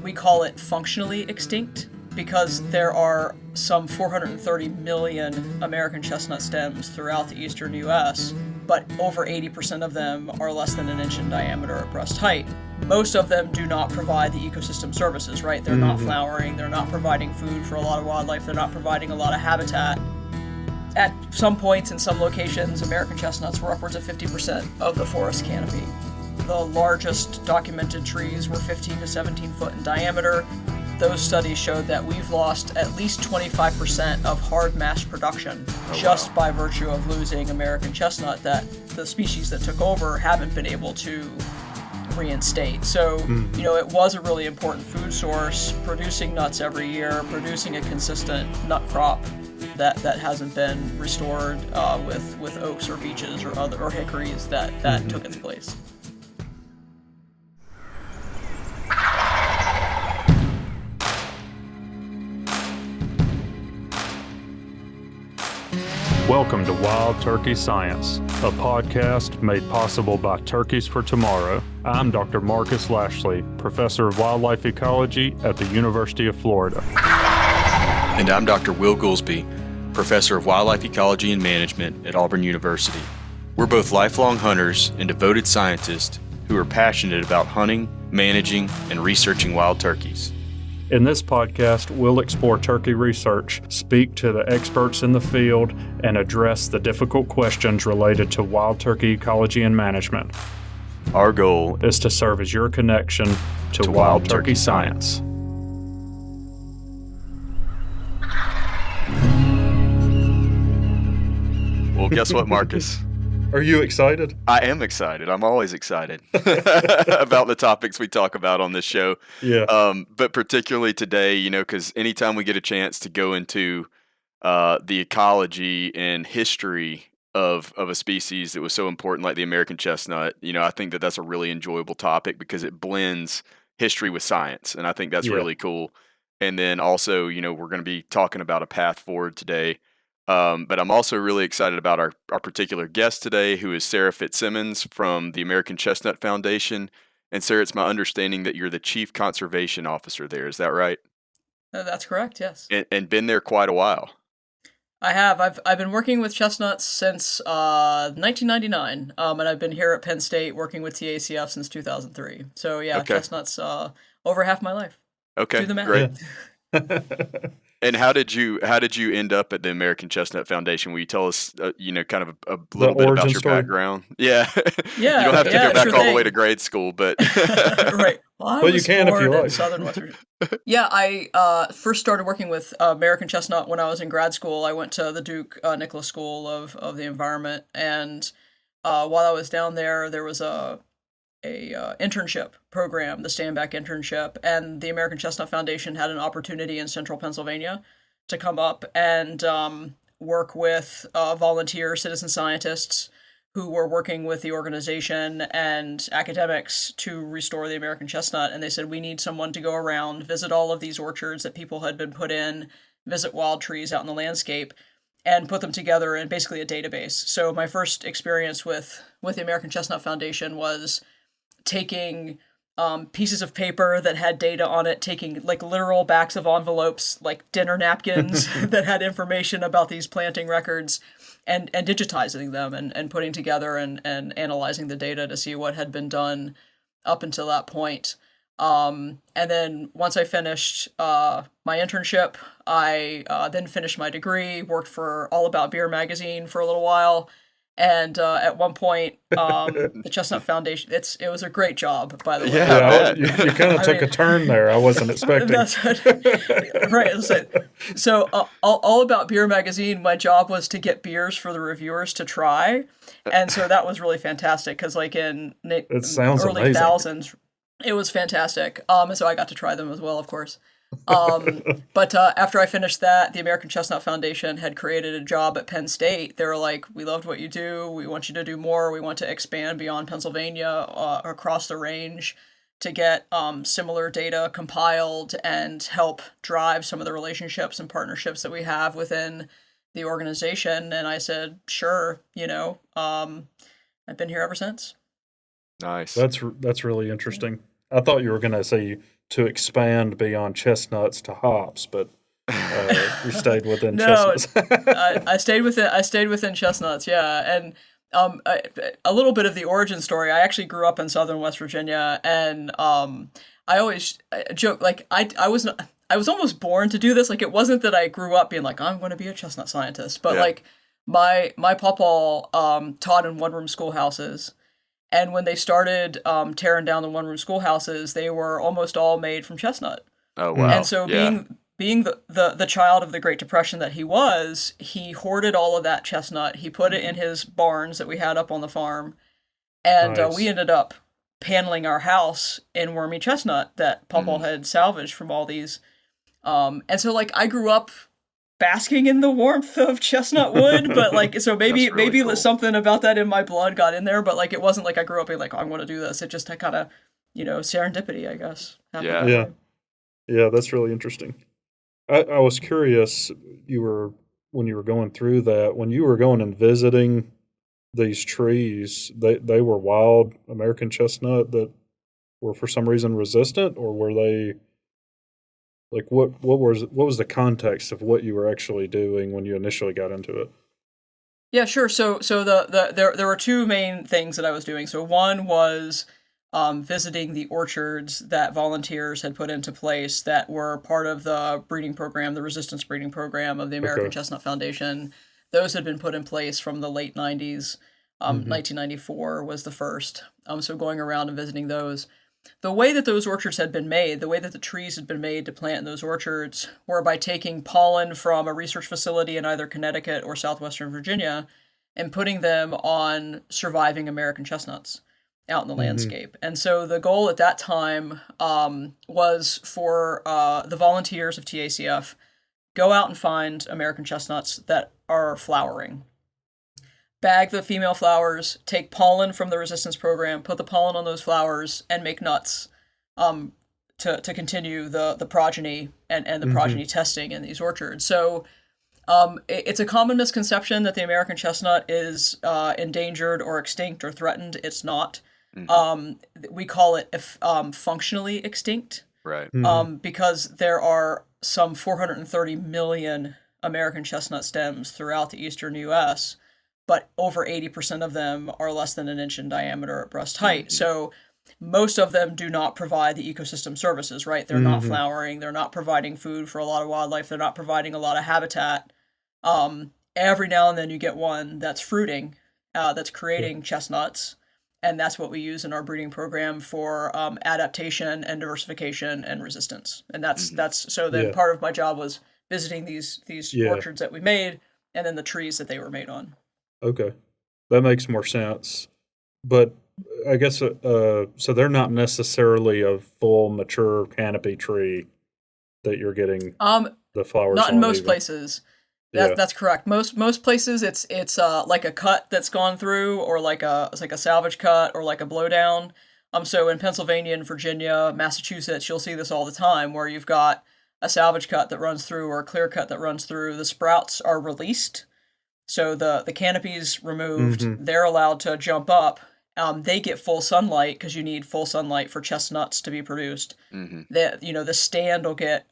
we call it functionally extinct because there are some 430 million American chestnut stems throughout the eastern U.S., but over 80% of them are less than an inch in diameter at breast height. Most of them do not provide the ecosystem services, right? They're not flowering, they're not providing food for a lot of wildlife, they're not providing a lot of habitat. At some points in some locations, American chestnuts were upwards of 50% of the forest canopy. The largest documented trees were 15 to 17 foot in diameter. Those studies showed that we've lost at least 25% of hard mass production by virtue of losing American chestnut that the species that took over haven't been able to reinstate. So, it was a really important food source, producing nuts every year, producing a consistent nut crop that hasn't been restored with oaks or beeches or hickories that took its place. Welcome to Wild Turkey Science, a podcast made possible by Turkeys for Tomorrow. I'm Dr. Marcus Lashley, Professor of Wildlife Ecology at the University of Florida. And I'm Dr. Will Gulsby, Professor of Wildlife Ecology and Management at Auburn University. We're both lifelong hunters and devoted scientists who are passionate about hunting, managing, and researching wild turkeys. In this podcast, we'll explore turkey research, speak to the experts in the field, and address the difficult questions related to wild turkey ecology and management. Our goal is to serve as your connection to wild turkey science. Well, guess what, Marcus? Are you excited? I am excited. I'm always excited about the topics we talk about on this show. Yeah. But particularly today, because anytime we get a chance to go into the ecology and history of a species that was so important like the American chestnut, I think that's a really enjoyable topic because it blends history with science. And I think that's really cool. And then also, we're going to be talking about a path forward today. But I'm also really excited about our particular guest today, who is Sara Fitzsimmons from the American Chestnut Foundation. And Sara, it's my understanding that you're the Chief Conservation Officer there. Is that right? That's correct, yes. And been there quite a while. I have. I've been working with chestnuts since 1999, and I've been here at Penn State working with TACF since 2003. So chestnuts over half my life. Okay, do the math. Great. And how did you end up at the American Chestnut Foundation? Will you tell us, kind of a little bit about your background? Yeah. Yeah. You don't have to go back all the way to grade school, but right. Well, you can if you like. In Southern West Virginia. Yeah, I first started working with American Chestnut when I was in grad school. I went to the Duke Nicholas School of the Environment, and while I was down there, there was a internship program, the Stand-Back internship, and the American Chestnut Foundation had an opportunity in central Pennsylvania to come up and work with volunteer citizen scientists who were working with the organization and academics to restore the American chestnut. And they said, we need someone to go around, visit all of these orchards that people had been put in, visit wild trees out in the landscape, and put them together in basically a database. So my first experience with the American Chestnut Foundation was taking pieces of paper that had data on it, taking like literal backs of envelopes, like dinner napkins that had information about these planting records, and digitizing them and putting together and analyzing the data to see what had been done up until that point. And then once I finished my internship, I then finished my degree, worked for All About Beer magazine for a little while. And at one point, the Chestnut Foundation, it was a great job, by the way. Yeah, you kind of took a turn there. I wasn't expecting. Right. So All About Beer magazine, my job was to get beers for the reviewers to try. And so that was really fantastic because like in early amazing. Thousands, it was fantastic. And so I got to try them as well, of course. But after I finished that, the American Chestnut Foundation had created a job at Penn State. They were like, we loved what you do. We want you to do more. We want to expand beyond Pennsylvania, across the range to get similar data compiled and help drive some of the relationships and partnerships that we have within the organization. And I said, sure, I've been here ever since. Nice. That's really interesting. I thought you were going to say to expand beyond chestnuts to hops, but you stayed within No, chestnuts. I stayed within chestnuts, yeah, and a little bit of the origin story. I actually grew up in southern West Virginia, and I always joke like I was almost born to do this. Like it wasn't that I grew up being like I'm going to be a chestnut scientist, but Yeah. like my papa taught in one room schoolhouses. And when they started tearing down the one room schoolhouses, they were almost all made from chestnut. Oh And wow. so Yeah. being the child of the Great Depression that he hoarded all of that chestnut. He put it in his barns that we had up on the farm, and we Nice. ended up paneling our house in wormy chestnut that Papa Mhm. had salvaged from all these. And so like I grew up basking in the warmth of chestnut wood, but like so That's really maybe cool. something about that in my blood got in there, but like it wasn't like I grew up being like, oh, I'm going to do this. It just had kind of, serendipity, I guess, happened Yeah. that Yeah, way. yeah, that's really interesting. I was curious, when you were going through that, when you were going and visiting these trees, they were wild American chestnut that were for some reason resistant, or were they like what was the context of what you were actually doing when you initially got into it? Yeah, sure. So there were two main things that I was doing. So one was visiting the orchards that volunteers had put into place that were part of the breeding program, the resistance breeding program of the American Okay. Chestnut Foundation. Those had been put in place from the late 90s. Mhm. 1994 was the first. So going around and visiting those. The way that those orchards had been made, the way that the trees had been made to plant in those orchards, were by taking pollen from a research facility in either Connecticut or southwestern Virginia and putting them on surviving American chestnuts out in the Mhm. landscape. And so the goal at that time was for the volunteers of TACF go out and find American chestnuts that are flowering, bag the female flowers, take pollen from the resistance program, put the pollen on those flowers, and make nuts um, to continue the progeny and the Mhm. progeny testing in these orchards. So it's a common misconception that the American chestnut is endangered or extinct or threatened. It's not. Mhm. We call it functionally extinct Right. Mhm. because there are some 430 million American chestnut stems throughout the eastern U.S., but over 80% of them are less than an inch in diameter at breast height. Mhm. So most of them do not provide the ecosystem services, right? They're not Mhm. flowering, they're not providing food for a lot of wildlife, they're not providing a lot of habitat. Every now and then you get one that's fruiting, that's Yeah. creating chestnuts, and that's what we use in our breeding program for adaptation and diversification and resistance. And Mhm. that's so then Yeah. part of my job was visiting these Yeah. orchards that we made, and then the trees that they were made on. Okay. That makes more sense. But I guess so they're not necessarily a full mature canopy tree that you're getting Um, the flowers Not in on most even. places. Yeah. That's correct. Most places it's like a cut that's gone through, or it's like a salvage cut or like a blowdown. So in Pennsylvania and Virginia, Massachusetts, you'll see this all the time where you've got a salvage cut that runs through or a clear cut that runs through. The sprouts are released, so the canopy's removed. Mhm. They're allowed to jump up. They get full sunlight because you need full sunlight for chestnuts to be produced. Mhm. The stand will get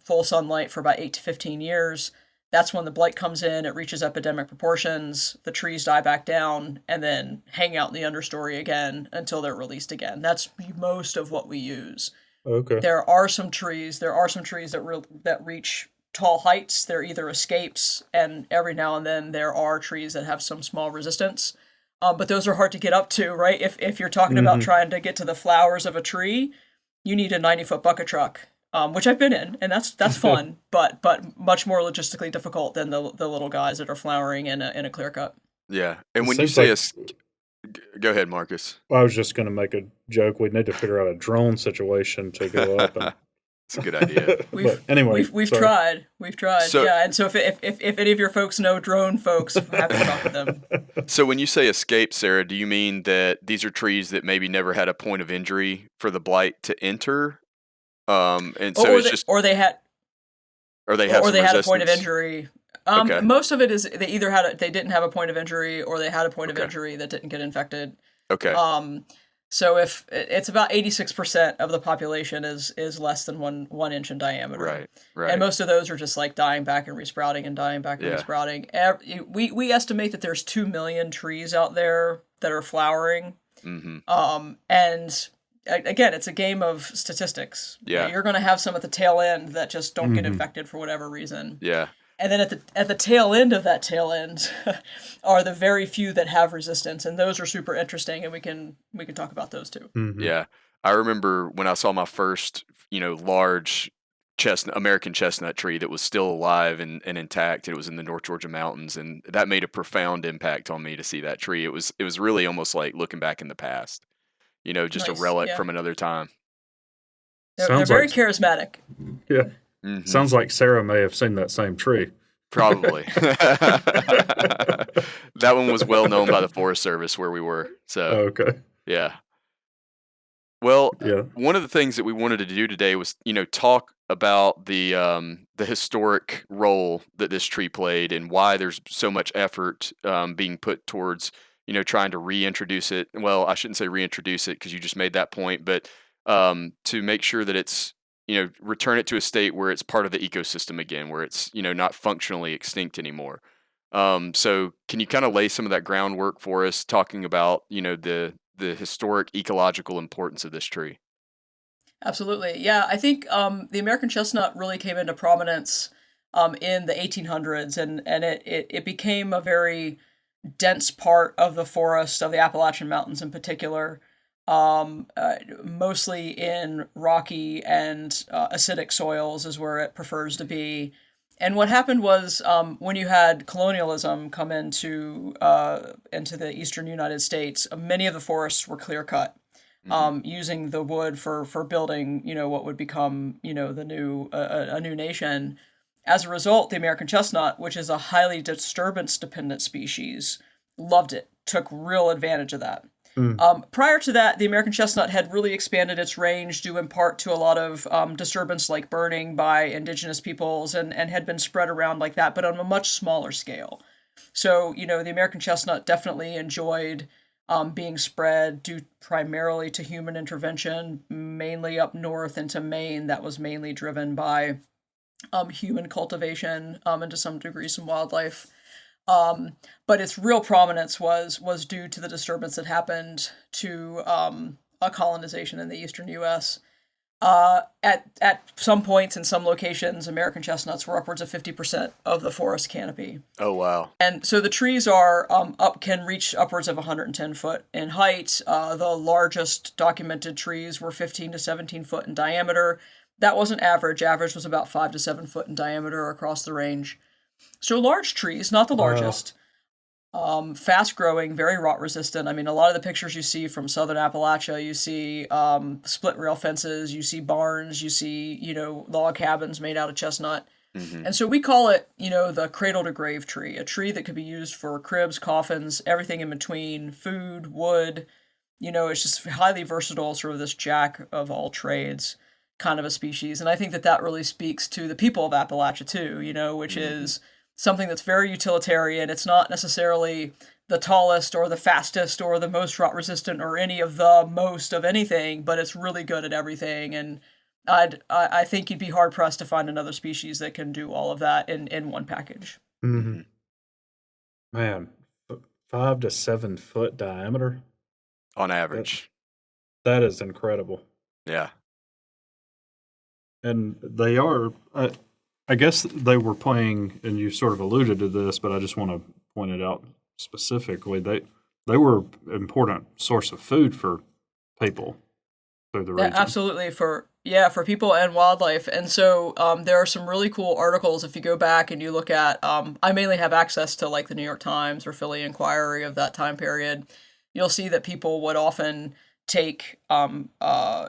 full sunlight for about 8 to 15 years. That's when the blight comes in. It reaches epidemic proportions. The trees die back down and then hang out in the understory again until they're released again. That's most of what we use. Okay. There are some trees. There are some trees that reach tall heights. They're either escapes, and every now and then there are trees that have some small resistance. But those are hard to get up to, right? If you're talking about Mhm. trying to get to the flowers of a tree, you need a 90-foot bucket truck, which I've been in, and that's fun, but much more logistically difficult than the little guys that are flowering in a clear cut. Yeah. It And when you seems say like a go ahead, Marcus. I was just gonna make a joke. We'd need to figure out a drone situation to go up and It's a good idea. but anyway, We've sorry. tried, So yeah. And so if any of your folks know drone folks, I'm happy to talk with them. so when you say escape, Sarah, do you mean that these are trees that maybe never had a point of injury for the blight to enter? And Or, so or it's they just or they had or they have or some they had a point of resistance? injury. Okay. Most of it is they didn't have a point of injury, or they had a point of Okay. injury that didn't get infected. Okay. Um, So if it's about 86% of the population is less than 1 inch in diameter. Right. And Right. most of those are just like dying back and resprouting and dying back and Yeah. resprouting. We estimate that there's 2 million trees out there that are flowering. Mhm. And again, it's a game of statistics. Yeah. You're going to have some at the tail end that just don't get Mhm. infected for whatever reason. Yeah. And then at the tail end of that tail end are the very few that have resistance, and those are super interesting, and we can talk about those too. Mhm. Yeah. I remember when I saw my first, large American chestnut tree that was still alive and intact. It was in the North Georgia mountains, and that made a profound impact on me to see that tree. It was really almost like looking back in the past, just a Nice, relic yeah. from another time. They're Sounds very like charismatic. yeah. Hmm. Sounds like Sarah may have seen that same tree. Probably. That one was well known by the Forest Service where we were. So, Okay. yeah. Well, Yeah. one of the things that we wanted to do today was, talk about the historic role that this tree played and why there's so much effort being put towards, trying to reintroduce it. Well, I shouldn't say reintroduce it because you just made that point, but to make sure that it's, return it to a state where it's part of the ecosystem again, where it's, not functionally extinct anymore. So can you kind of lay some of that groundwork for us, talking about, the historic ecological importance of this tree? Absolutely. Yeah, I think the American chestnut really came into prominence in the 1800s, and it became a very dense part of the forest of the Appalachian Mountains in particular, mostly in rocky and acidic soils is where it prefers to be. And what happened was when you had colonialism come into the eastern United States, many of the forests were clear cut, Hmm. using the wood for building, what would become, the new a new nation. As a result, the American chestnut, which is a highly disturbance dependent species, loved it, took real advantage of that. Mm. Prior to that, the American chestnut had really expanded its range due in part to a lot of disturbance like burning by indigenous peoples and had been spread around like that, but on a much smaller scale. So, the American chestnut definitely enjoyed being spread due primarily to human intervention, mainly up north into Maine. That was mainly driven by human cultivation and to some degree some wildlife. But its real prominence was due to the disturbance that happened to a colonization in the eastern U.S. At some points in some locations, American chestnuts were upwards of 50% of the forest canopy. Oh, wow. And so the trees are can reach upwards of 110 foot in height. The largest documented trees were 15 to 17 foot in diameter. That wasn't average. Average was about 5 to 7 foot in diameter across the range. So large trees, not the Wow. largest. Fast growing, very rot resistant. I mean, a lot of the pictures you see from southern Appalachia, you see split rail fences, you see barns, you see, log cabins made out of chestnut. Hmm. And so we call it, the cradle to grave tree, a tree that could be used for cribs, coffins, everything in between, food, wood. It's just highly versatile, sort of this jack of all trades kind of a species. And I think that really speaks to the people of Appalachia too, which Hmm. is something that's very utilitarian. It's not necessarily the tallest or the fastest or the most rot resistant or any of the most of anything, but it's really good at everything. And I think you'd be hard pressed to find another species that can do all of that in one package. Mhm. Hmm. Man, 5 to 7 foot diameter. On average. That is incredible. Yeah. And they are, I guess they were playing, and you sort of alluded to this, but I just want to point it out specifically. They were an important source of food for people through the Yeah, region. absolutely for people and wildlife. And so there are some really cool articles if you go back and you look at. I mainly have access to like the New York Times or Philly Inquiry of that time period. You'll see that people would often take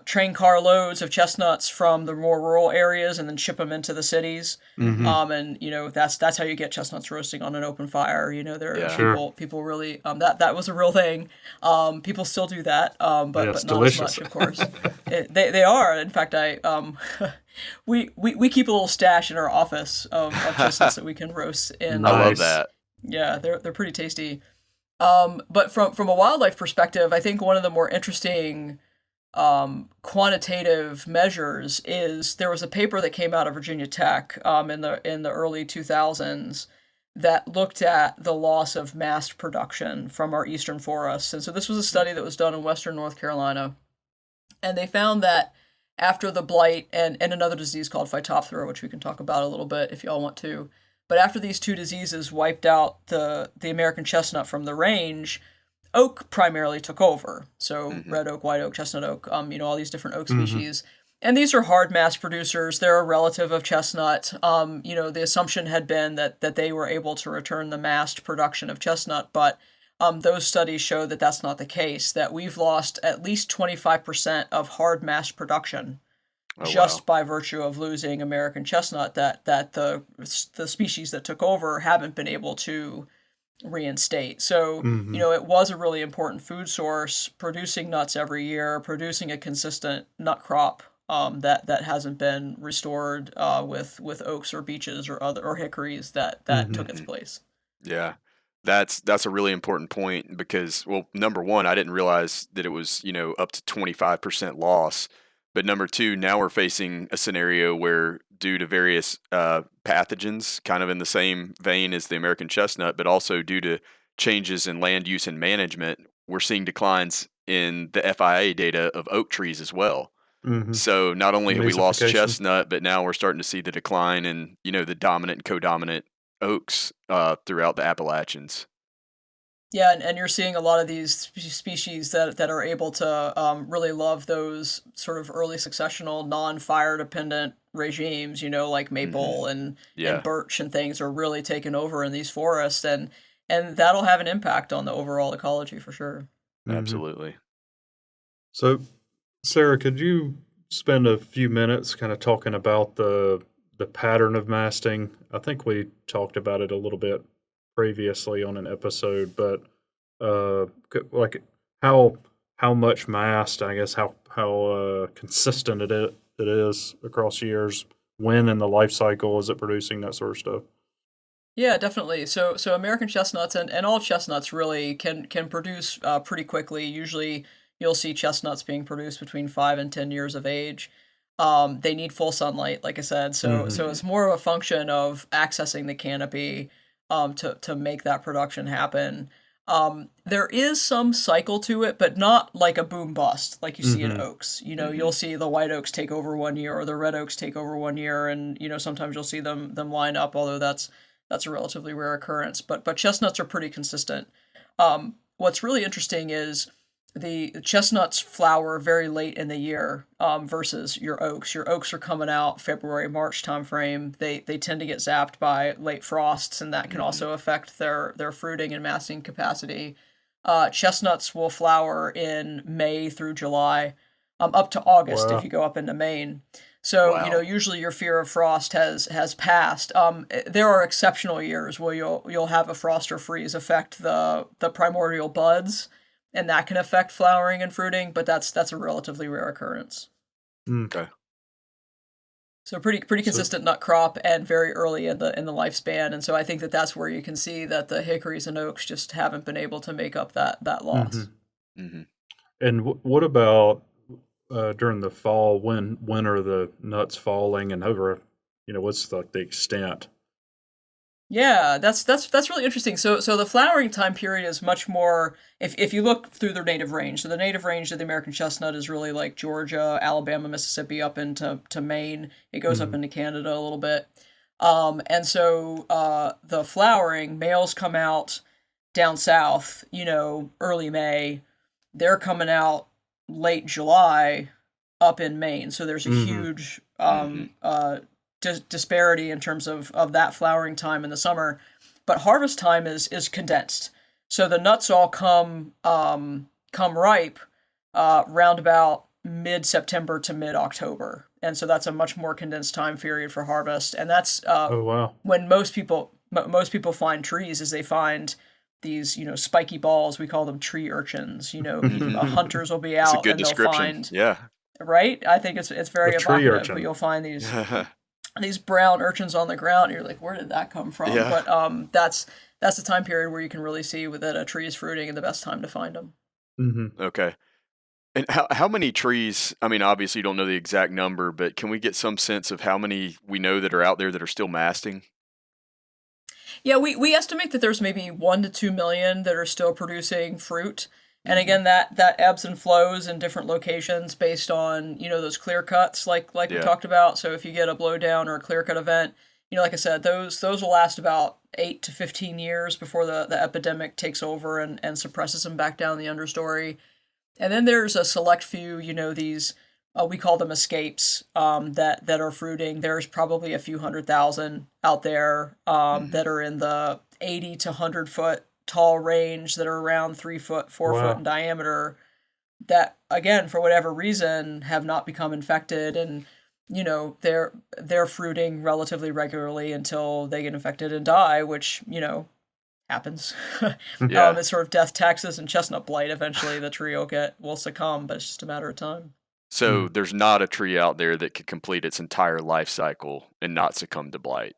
train car loads of chestnuts from the more rural areas and then ship them into the cities. Mhm. And that's how you get chestnuts roasting on an open fire. There Yeah. Sure. people really that was a real thing. People still do that, Yeah, but it's not delicious. as much, of course. They are. In fact, I we keep a little stash in our office of chestnuts that we can roast in. I love Nice. that. Yeah, they're pretty tasty. But from a wildlife perspective, I think one of the more interesting quantitative measures is there was a paper that came out of Virginia Tech in the early 2000s that looked at the loss of mast production from our eastern forests. And so this was a study that was done in western North Carolina, and they found that after the blight and another disease called Phytophthora, which we can talk about a little bit if y'all want to, but after these two diseases wiped out the American chestnut from the range, oak primarily took over. So red oak, white oak, chestnut oak, all these different oak species. And these are hard mass producers. They're a relative of chestnut. The assumption had been that they were able to return the mast production of chestnut, but those studies show that that's not the case, that we've lost at least 25% of hard mass production just by virtue of losing American chestnut, that the species that took over haven't been able to reinstate. So, it was a really important food source, producing nuts every year, producing a consistent nut crop that hasn't been restored with oaks or beeches or hickories that took its place. Yeah. That's a really important point because, well, number one, I didn't realize that it was, up to 25% loss. But number two, now we're facing a scenario where, due to various pathogens, kind of in the same vein as the American chestnut, but also due to changes in land use and management, we're seeing declines in the FIA data of oak trees as well. So not only have we lost chestnut, but now we're starting to see the decline in, the dominant and co-dominant oaks throughout the Appalachians. Yeah, and you're seeing a lot of these species that are able to really love those sort of early successional, non-fire dependent regimes, like maple and birch and things are really taking over in these forests, and that'll have an impact on the overall ecology for sure. Absolutely. So, Sarah, could you spend a few minutes kind of talking about the pattern of masting? I think we talked about it a little bit previously on an episode, but like how much mast, I guess, how consistent it is across years, when in the life cycle is it producing, that sort of stuff? Yeah, definitely. So American chestnuts and all chestnuts really can produce pretty quickly. Usually you'll see chestnuts being produced between 5 and 10 years of age. They need full sunlight, like I said. So it's more of a function of accessing the canopy to make that production happen. There is some cycle to it, but not like a boom bust like you see in oaks. You'll see the white oaks take over 1 year or the red oaks take over 1 year, and sometimes you'll see them line up, although that's a relatively rare occurrence. But chestnuts are pretty consistent. What's really interesting is the chestnuts flower very late in the year versus your oaks. Your oaks are coming out February, March timeframe. They tend to get zapped by late frosts, and that can also affect their fruiting and masting capacity. Chestnuts will flower in May through July, up to August if you go up into Maine. So, usually your fear of frost has passed. There are exceptional years where you'll have a frost or freeze affect the primordial buds, and that can affect flowering and fruiting, but that's a relatively rare occurrence. Okay. So pretty consistent nut crop and very early in the lifespan, and so I think that's where you can see that the hickories and oaks just haven't been able to make up that loss. And what about during the fall? When are the nuts falling, and over? What's the extent? Yeah, that's really interesting. So the flowering time period is much more, if you look through their native range. So the native range of the American chestnut is really like Georgia, Alabama, Mississippi, up into Maine. It goes up into Canada a little bit. And so the flowering, males come out down south, early May. They're coming out late July up in Maine. So there's a huge disparity in terms of that flowering time in the summer, but harvest time is condensed. So the nuts all come ripe round about mid-September to mid-October, and so that's a much more condensed time period for harvest. And that's when most people find trees, is they find these spiky balls. We call them tree urchins. Hunters will be out and they'll find right. I think it's very evocative, but you'll find these these brown urchins on the ground. And you're like, where did that come from? Yeah. But that's the time period where you can really see that a tree is fruiting and the best time to find them. Mm-hmm. Okay. And how many trees? I mean, obviously you don't know the exact number, but can we get some sense of how many we know that are out there that are still masting? Yeah, we estimate that there's maybe 1 to 2 million that are still producing fruit. And Hmm. again, that ebbs and flows in different locations based on, those clear cuts like we Yeah. talked about. So if you get a blowdown or a clear cut event, like I said, those will last about 8 to 15 years before the epidemic takes over and suppresses them back down the understory. And then there's a select few, these we call them escapes, that are fruiting. There's probably a few 100,000 out there, Hmm. that are in the 80 to 100 foot tall range, that are around 3 foot, 4 foot in Wow. diameter. That again, for whatever reason, have not become infected, and they're fruiting relatively regularly until they get infected and die, which happens. Yeah. It's sort of death, taxes, and chestnut blight. Eventually, the tree will succumb, but it's just a matter of time. So Mm. there's not a tree out there that could complete its entire life cycle and not succumb to blight.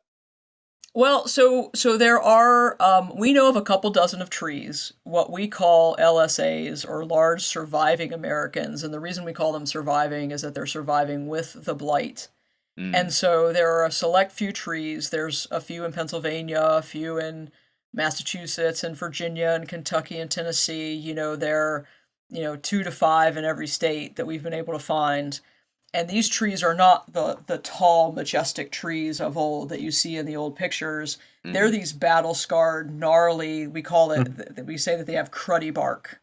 Well, so there are. We know of a couple dozen of trees, what we call LSAs, or large surviving Americans, and the reason we call them surviving is that they're surviving with the blight. And Mm. so there are a select few trees. There's a few in Pennsylvania, a few in Massachusetts and Virginia and Kentucky and Tennessee. There, 2 to 5 in every state that we've been able to find. And these trees are not the tall, majestic trees of old that you see in the old pictures. They're Hmm. these battle scarred, gnarly. We call it. We say that they have cruddy bark.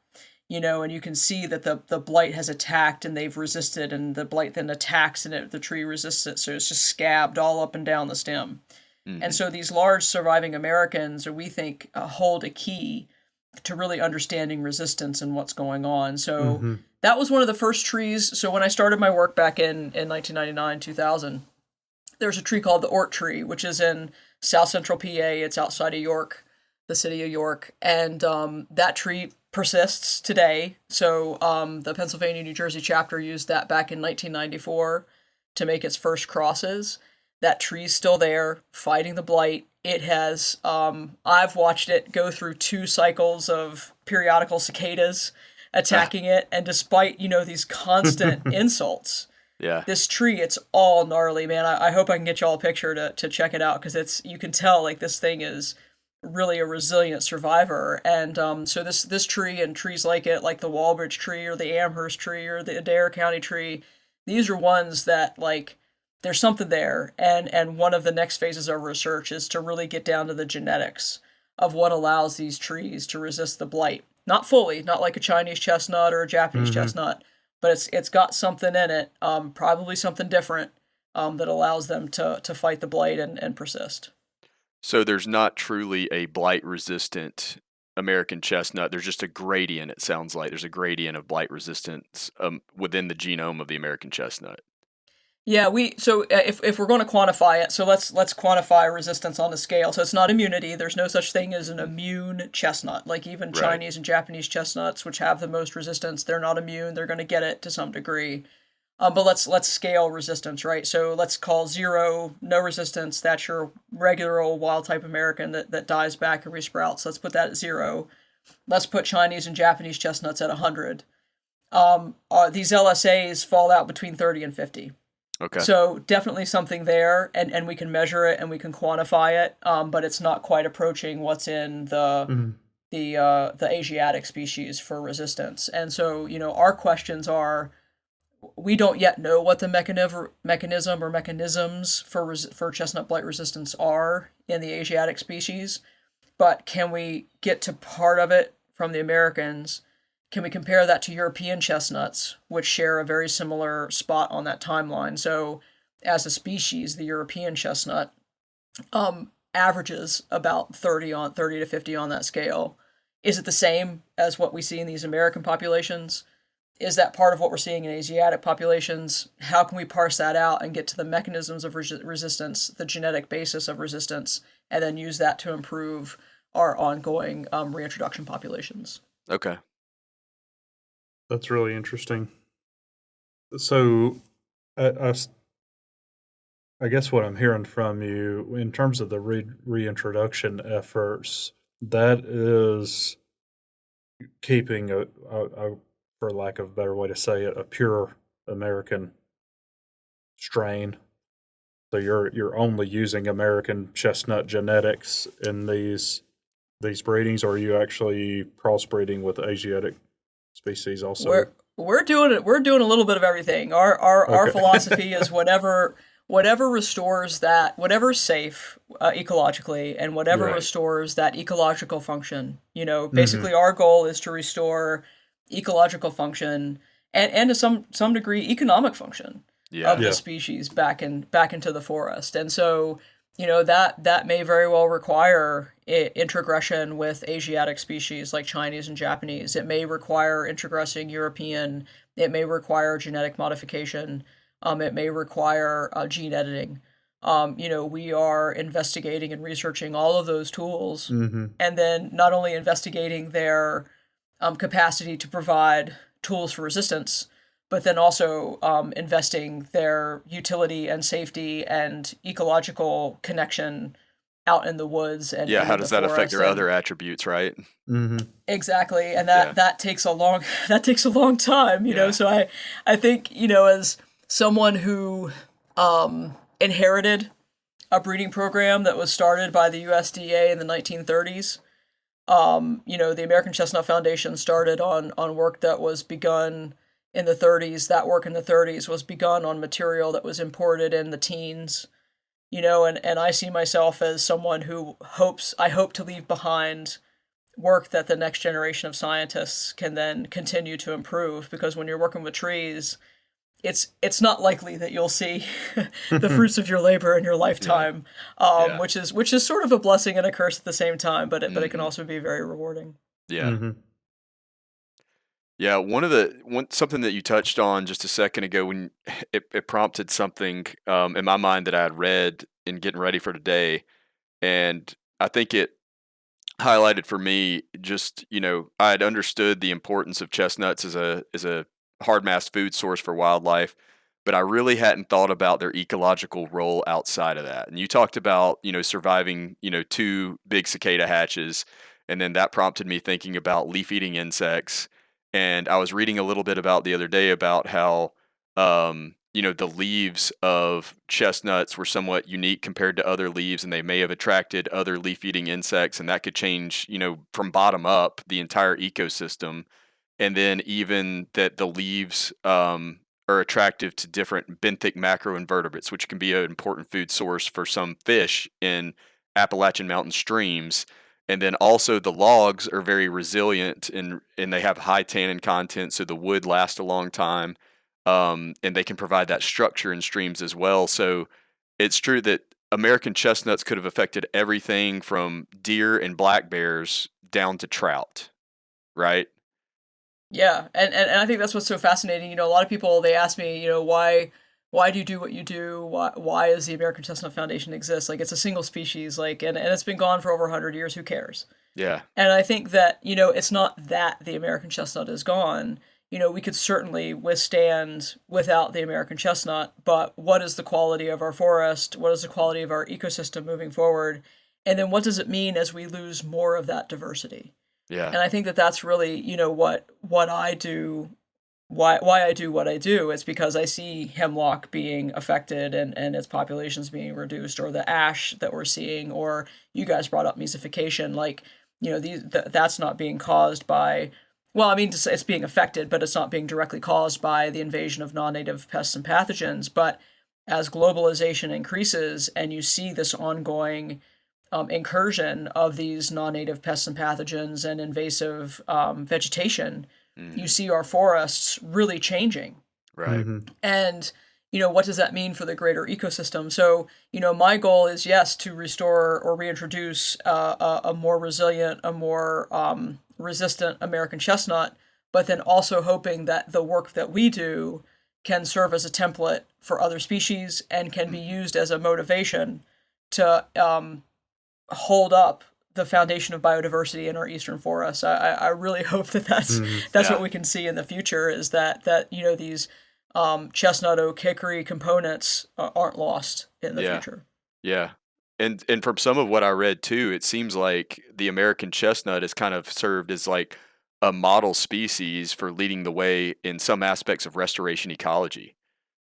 And you can see that the blight has attacked and they've resisted, and the blight then attacks and the tree resists it. So it's just scabbed all up and down the stem. And Hmm. so these large surviving Americans, or we think, hold a key to really understanding resistance and what's going on. So Mm-hmm. that was one of the first trees. So when I started my work back in 1999, 2000, there's a tree called the Ort tree, which is in south central PA. It's outside of York, the city of York. And that tree persists today. So the Pennsylvania, New Jersey chapter used that back in 1994 to make its first crosses. That tree's still there, fighting the blight. It has, I've watched it go through 2 cycles of periodical cicadas attacking it. And despite, these constant insults, Yeah. this tree, it's all gnarly, man. I hope I can get y'all a picture to check it out, because you can tell like this thing is really a resilient survivor. And so this tree and trees like it, like the Walbridge tree or the Amherst tree or the Adair County tree, these are ones that, like, there's something there. And one of the next phases of research is to really get down to the genetics of what allows these trees to resist the blight. Not fully, not like a Chinese chestnut or a Japanese Mm-hmm. chestnut, but it's got something in it, probably something different, that allows them to fight the blight and persist. So there's not truly a blight resistant American chestnut. There's just a gradient, it sounds like. There's a gradient of blight resistance within the genome of the American chestnut. Yeah, if we're going to quantify it, so let's quantify resistance on the scale. So it's not immunity. There's no such thing as an immune chestnut. Like even Right. Chinese and Japanese chestnuts, which have the most resistance, they're not immune. They're going to get it to some degree. But let's scale resistance, right? So let's call 0 no resistance. That's your regular old wild type American that dies back and resprouts. Let's put that at 0. Let's put Chinese and Japanese chestnuts at 100. These LSAs fall out between 30 and 50. Okay. So definitely something there, and we can measure it and we can quantify it, but it's not quite approaching what's in Mm-hmm. the Asiatic species for resistance. And so our questions are, we don't yet know what the mechanism or mechanisms for chestnut blight resistance are in the Asiatic species, but can we get to part of it from the Americans? Can we compare that to European chestnuts, which share a very similar spot on that timeline? So, as a species, the European chestnut averages about 30 to 50 on that scale. Is it the same as what we see in these American populations? Is that part of what we're seeing in Asiatic populations? How can we parse that out and get to the mechanisms of resistance, the genetic basis of resistance, and then use that to improve our ongoing reintroduction populations? Okay. That's really interesting. So, I I guess what I'm hearing from you in terms of the reintroduction efforts, that is keeping for lack of a better way to say it, a pure American strain. So you're only using American chestnut genetics in these breedings, or are you actually crossbreeding with Asiatic species also? We're doing it. We're doing a little bit of everything. Our Okay. philosophy is whatever restores that, whatever's safe ecologically, and whatever Right. restores that ecological function. Hmm. Basically, our goal is to restore ecological function and to some degree economic function of Yeah. the Yeah. species back into the forest. And so, that may very well require introgression with Asiatic species like Chinese and Japanese. It may require introgressing European. It may require genetic modification. It may require gene editing. We are investigating and researching all of those tools, Hmm. and then not only investigating their capacity to provide tools for resistance, but then also investing their utility and safety and ecological connection out in the woods Yeah. and How in the does that affect forest. their And other attributes, right? Hmm. exactly, and Yeah. that takes a long that takes a long time. Yeah. So I think, as someone who inherited a breeding program that was started by the USDA in the 1930s. The American Chestnut Foundation started on work that was begun in the 30s. That work in the 30s was begun on material that was imported in the teens. And I see myself as someone who I hope to leave behind work that the next generation of scientists can then continue to improve, because when you're working with trees, it's not likely that you'll see the fruits of your labor in your Yeah. lifetime, Yeah. which is sort of a blessing and a curse at the same time, but it can Hmm. also be very rewarding. Yeah. Hmm. Yeah, one something that you touched on just a second ago when it prompted something in my mind that I had read in getting ready for today, and I think it highlighted for me just I had understood the importance of chestnuts as a hard mass food source for wildlife, but I really hadn't thought about their ecological role outside of that. And you talked about surviving two big cicada hatches, and then that prompted me thinking about leaf eating insects. And I was reading a little bit about the other day about how the leaves of chestnuts were somewhat unique compared to other leaves, and they may have attracted other leaf-eating insects, and that could change, from bottom up, the entire ecosystem. And then even that the leaves are attractive to different benthic macroinvertebrates, which can be an important food source for some fish in Appalachian mountain streams. And then also the logs are very resilient and they have high tannin content, so the wood lasts a long time. And they can provide that structure in streams as well. So it's true that American chestnuts could have affected everything from deer and black bears down to trout, right? Yeah, and I think that's what's so fascinating. A lot of people, they ask me, why do you do what you do? Why does the American Chestnut Foundation exist? Like, it's a single species, like, and it's been gone for over 100 years. Who cares? Yeah. And I think that, it's not that the American chestnut is gone. We could certainly withstand without the American chestnut, but what is the quality of our forest? What is the quality of our ecosystem moving forward? And then what does it mean as we lose more of that diversity? Yeah. And I think that that's really, what I do, why I do what I do. It's because I see hemlock being affected and its populations being reduced, or the ash that we're seeing, or you guys brought up mesification. Like, that's not being caused by, well, I mean, to say it's being affected, but it's not being directly caused by the invasion of non-native pests and pathogens. But as globalization increases and you see this ongoing incursion of these non-native pests and pathogens and invasive vegetation, you Mhm. see our forests really changing. Right. Hmm. And, what does that mean for the greater ecosystem? So, my goal is, yes, to restore or reintroduce a more resilient, a more resistant American chestnut, but then also hoping that the work that we do can serve as a template for other species and can be Mhm. used as a motivation to hold up the foundation of biodiversity in our eastern forests. I really hope that that's Hmm. that's what Yeah. we can see in the future, is that these chestnut, oak, hickory components aren't lost in the Yeah. future. Yeah. And from some of what I read too, it seems like the American chestnut has kind of served as like a model species for leading the way in some aspects of restoration ecology.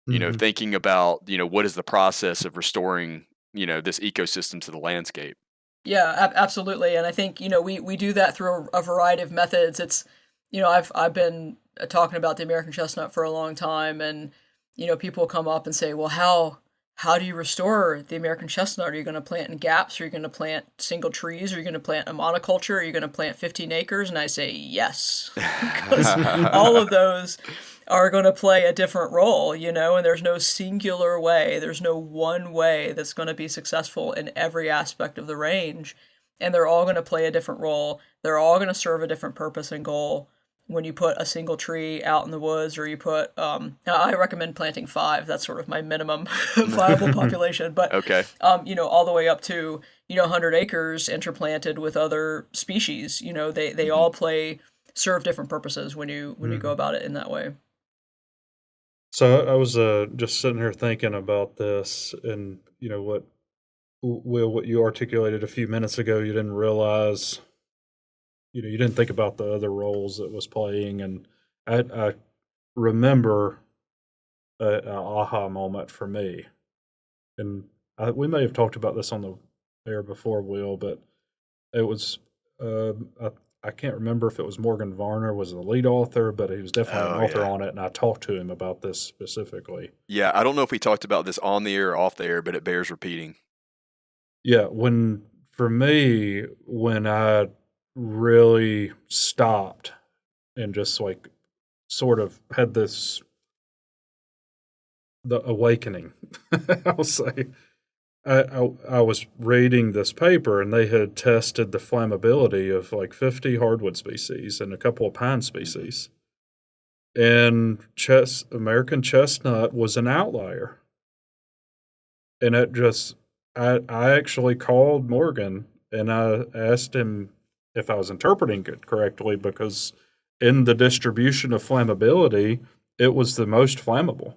Hmm. Thinking about, what is the process of restoring, this ecosystem to the landscape. Yeah, absolutely. And I think, we do that through a variety of methods. I've been talking about the American chestnut for a long time, and, people come up and say, well, how do you restore the American chestnut? Are you going to plant in gaps? Are you going to plant single trees? Are you going to plant a monoculture? Are you going to plant 15 acres? And I say, yes, because all of those are going to play a different role, and there's no singular way, there's no one way that's going to be successful in every aspect of the range. And they're all going to play a different role. They're all going to serve a different purpose and goal. When you put a single tree out in the woods, or you put, I recommend planting 5. That's sort of my minimum viable population. But, Okay. all the way up to, 100 acres interplanted with other species. They Mhm. all serve different purposes when you go about it in that way. So I was just sitting here thinking about this, and what you articulated a few minutes ago. You didn't realize, you didn't think about the other roles it was playing, and I remember a aha moment for me, and we may have talked about this on the air before, Will, but it was I can't remember if it was Morgan Varner was the lead author, but he was definitely an Oh author yeah. on it, and I talked to him about this specifically. Yeah, I don't know if we talked about this on the air or off the air, but it bears repeating. Yeah, for me, when I really stopped and just like sort of had the awakening, I'll say. I was reading this paper, and they had tested the flammability of like 50 hardwood species and a couple of pine species. And American chestnut was an outlier. And I actually called Morgan, and I asked him if I was interpreting it correctly, because in the distribution of flammability, it was the most flammable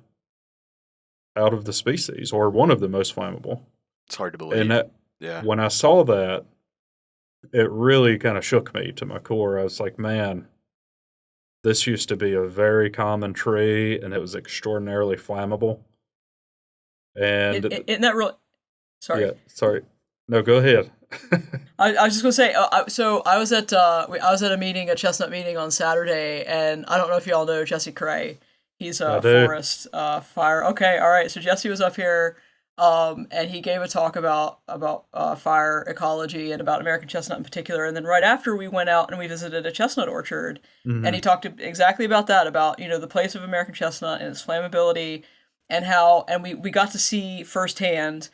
out of the species, or one of the most flammable. It's hard to And believe. Yeah. when I saw that, it really kind of shook me to my core. I was like, man, this used to be a very common tree, and it was extraordinarily flammable. And Isn't that real? Sorry. yeah, sorry. No, go ahead. I was just gonna say. So I was at I was at a meeting, a chestnut meeting on Saturday, and I don't know if y'all know Jesse Cray. He's I a do. forest fire. Okay, all right. So Jesse was up here, and he gave a talk about fire ecology and about American chestnut in particular. And then right after, we went out and we visited a chestnut orchard, and he Mhm. talked exactly about that, about the place of American chestnut and its flammability, and how, and we got to see firsthand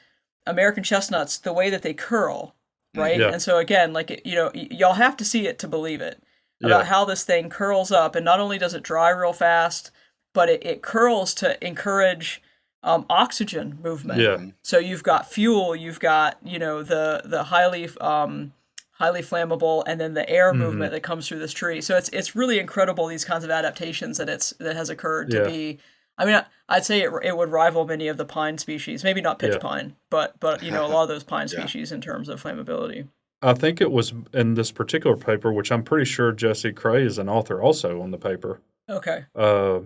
American chestnuts, the way that they curl, right? Mhm. Yeah, And so again, like y'all have to see it to believe it, yeah, about how this thing curls up, and not only does it dry real fast, but it curls to encourage oxygen movement. yeah, Mhm. So you've got fuel, you've got the highly flammable, and then the air movement mhm, that comes through this tree. So it's really incredible, these kinds of adaptations that has occurred to yeah, be. I mean, I'd say it would rival many of the pine species. Maybe not pitch yeah. pine, but a lot of those pine Yeah. species in terms of flammability. I think it was in this particular paper, which I'm pretty sure Jesse Cray is an author also on the paper. Okay. Uh,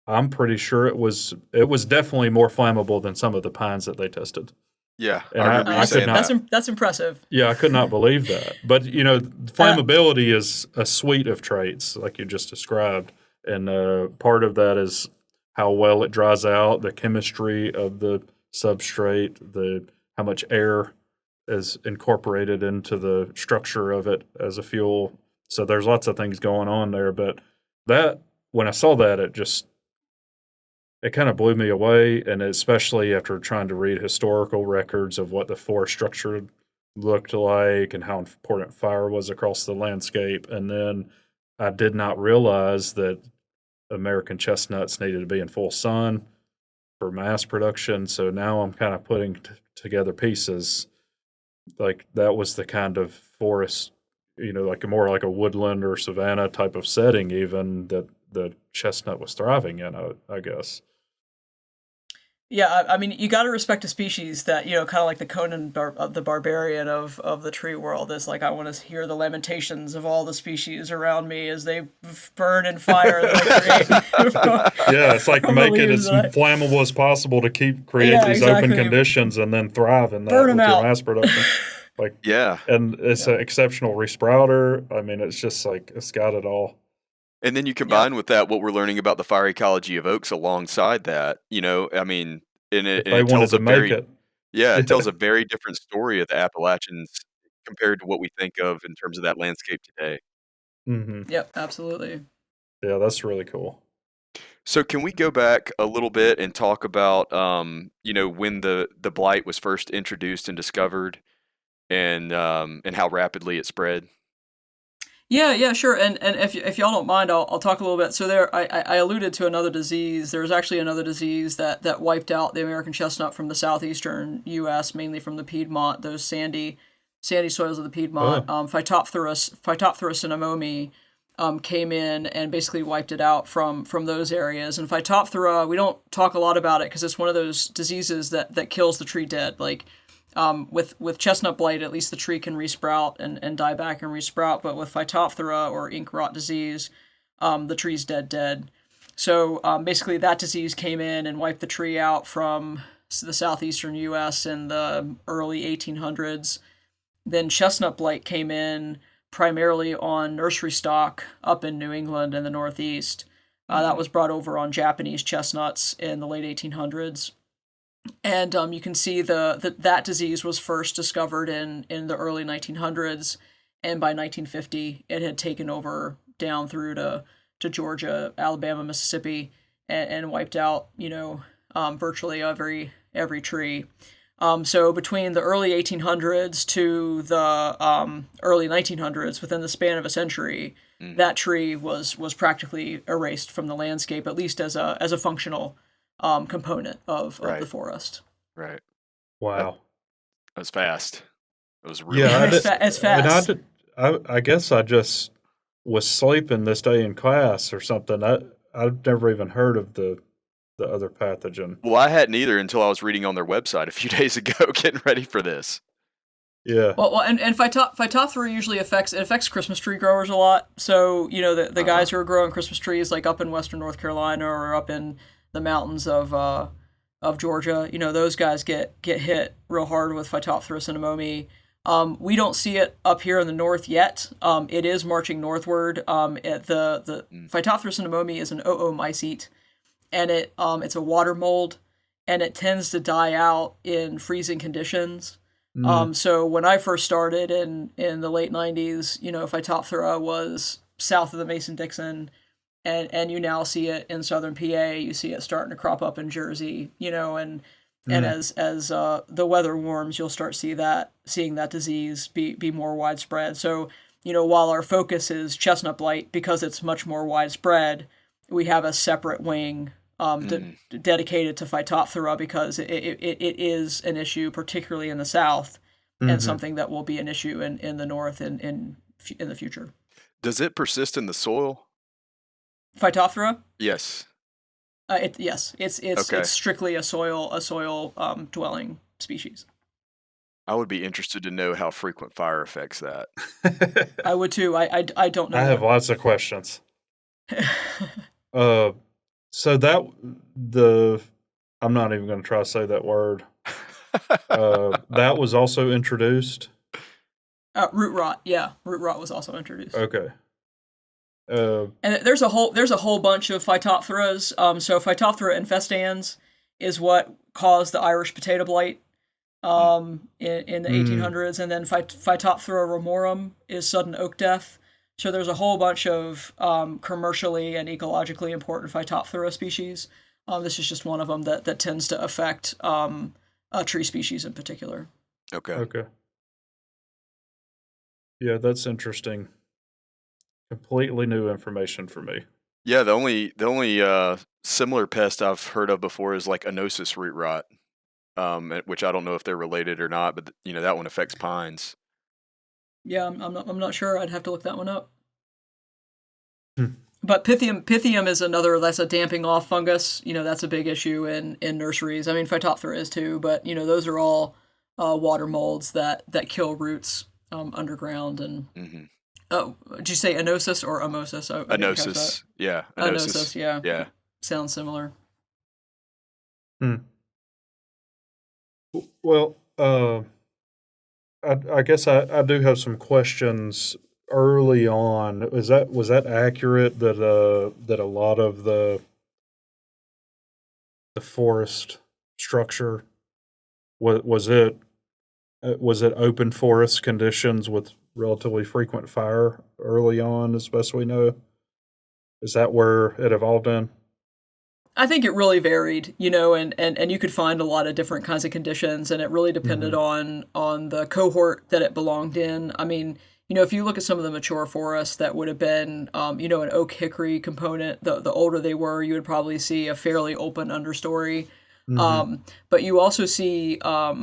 I'm pretty sure it was definitely more flammable than some of the pines that they tested. Yeah, I And remember you I could saying That's that. not that's impressive. Yeah, I could not believe that. But, Uh, flammability is a suite of traits like you just described, and, part of that is how well it dries out, the chemistry of the substrate, the how much air is incorporated into the structure of it as a fuel. So there's lots of things going on there, but that when I saw that, it kind of blew me away, and especially after trying to read historical records of what the forest structure looked like and how important fire was across the landscape. And then I did not realize that American chestnuts needed to be in full sun for mass production. So now I'm kind of putting together pieces. Like that was the kind of forest, like more like a woodland or savanna type of setting, even the chestnut was thriving in, I guess. Yeah, I mean, you got to respect a species that, kind of like the Conan of the barbarian of the tree world is like, I want to hear the lamentations of all the species around me as they burn in fire that I create Yeah, it's like from the make it leaves as flammable as possible to create Yeah, these open exactly. conditions and then thrive in Burn that 'em with your out. mass production. Like, Yeah. and it's Yeah. an exceptional resprouter. I mean, it's just like, it's got it all. And then you Yep. combine with that what we're learning about the fire ecology of oaks alongside that, I mean, and If it they wanted tells to a make very it. it tells Yeah. a very different story of the Appalachians compared to what we think of in terms of that landscape today. Hmm. Yep, absolutely. Yeah, that's really cool. So can we go back a little bit and talk about, when the blight was first introduced and discovered, and how rapidly it spread? Yeah, sure. And if y'all don't mind, I'll talk a little bit. So I alluded to another disease. There's actually another disease that wiped out the American chestnut from the southeastern U.S., mainly from the Piedmont, those sandy soils of the Piedmont. Oh. Phytophthora cinnamomi came in and basically wiped it out from those areas. And Phytophthora, we don't talk a lot about it because it's one of those diseases that kills the tree dead. Like with chestnut blight, at least the tree can resprout and die back and resprout. But with Phytophthora or ink rot disease, the tree's dead. So basically, that disease came in and wiped the tree out from the southeastern U.S. in the early 1800s. Then chestnut blight came in primarily on nursery stock up in New England and the Northeast. That was brought over on Japanese chestnuts in the late 1800s. And you can see that disease was first discovered in the early 1900s, and by 1950 it had taken over down through to Georgia, Alabama, Mississippi, and wiped out virtually every tree. So between the early 1800s to the early 1900s, within the span of a century, that tree was practically erased from the landscape, at least as a functional component of the Right. forest. Right. Wow. That was fast. It was really Yeah, fast. It's fast. I guess I just was sleeping this day in class or something. I've never even heard of the other pathogen. Well, I hadn't either until I was reading on their website a few days ago, getting ready for this. Yeah. Well, and Phytophthora usually affects Christmas tree growers a lot. So the guys who are growing Christmas trees like up in western North Carolina or up in the mountains of Georgia, those guys get hit real hard with Phytophthora cinnamomi. We don't see it up here in the north yet. It is marching northward. The Phytophthora cinnamomi is an oomycete, and it's a water mold, and it tends to die out in freezing conditions. So when I first started in the late 90s, Phytophthora was south of the Mason-Dixon, and you now see it in southern PA. You see it starting to crop up in Jersey, and as the weather warms, you'll start seeing that disease be more widespread. So while our focus is chestnut blight because it's much more widespread, we have a separate wing dedicated to Phytophthora because it is an issue, particularly in the South, and something that will be an issue in the North in the future. Does it persist in the soil? Phytophthora? Yes. Yes, it's Okay. strictly a soil dwelling species. I would be interested to know how frequent fire affects that. I would too. I don't know. I have lots of questions. So I'm not even going to try to say that word. That was also introduced. Root rot. Yeah, root rot was also introduced. Okay. And there's a whole bunch of Phytophtheras. So Phytophthora infestans is what caused the Irish potato blight in the 1800s, and then Phytophthora ramorum is sudden oak death. So there's a whole bunch of commercially and ecologically important Phytophthora species. This is just one of them that tends to affect a tree species in particular. Okay. Yeah, that's interesting. Completely new information for me. Yeah, the only similar pest I've heard of before is like Anosis root rot, which I don't know if they're related or not, but that one affects pines. Yeah, I'm not sure. I'd have to look that one up. But Pythium is another, that's a damping off fungus. That's a big issue in nurseries. I mean, Phytophthora is too, but those are all water molds that kill roots underground. And Hmm. oh, did you say anosis or amosis? I didn't catch that. Anosis. Yeah. Anosis, yeah. Yeah. Sounds similar. Hmm. Well, I guess I do have some questions early on. Was that accurate that a lot of the forest structure was it open forest conditions with relatively frequent fire early on, as best we know? Is that where it evolved in? I think it really varied, and you could find a lot of different kinds of conditions, and it really depended Mm-hmm. on the cohort that it belonged in. I mean, if you look at some of the mature forests that would have been, an oak hickory component, the older they were, you would probably see a fairly open understory. Mm-hmm. But you also see a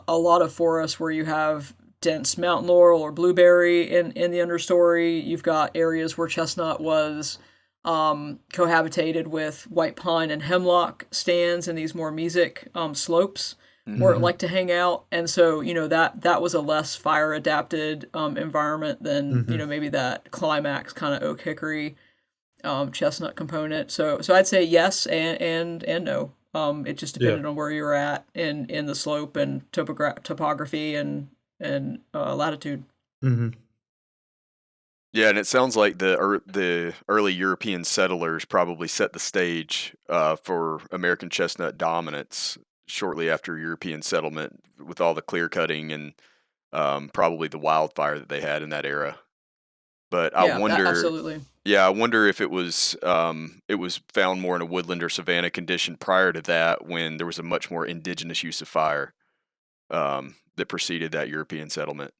lot of forests where you have dense mountain laurel or blueberry in the understory. You've got areas where chestnut was cohabitated with white pine and hemlock stands in these more mesic slopes where it Hmm. Mm-hmm. liked to hang out. And so, that was a less fire adapted environment than, Mm-hmm. maybe that climax kind of oak hickory chestnut component. So I'd say yes and no. It just Yeah. depended on where you were at in the slope and topography and latitude. Mm-hmm. Yeah, and it sounds like the early European settlers probably set the stage for American chestnut dominance shortly after European settlement, with all the clear cutting and probably the wildfire that they had in that era. But I Yeah, wonder, absolutely. yeah, I wonder if it was found more in a woodland or savanna condition prior to that, when there was a much more indigenous use of fire that preceded that European settlement.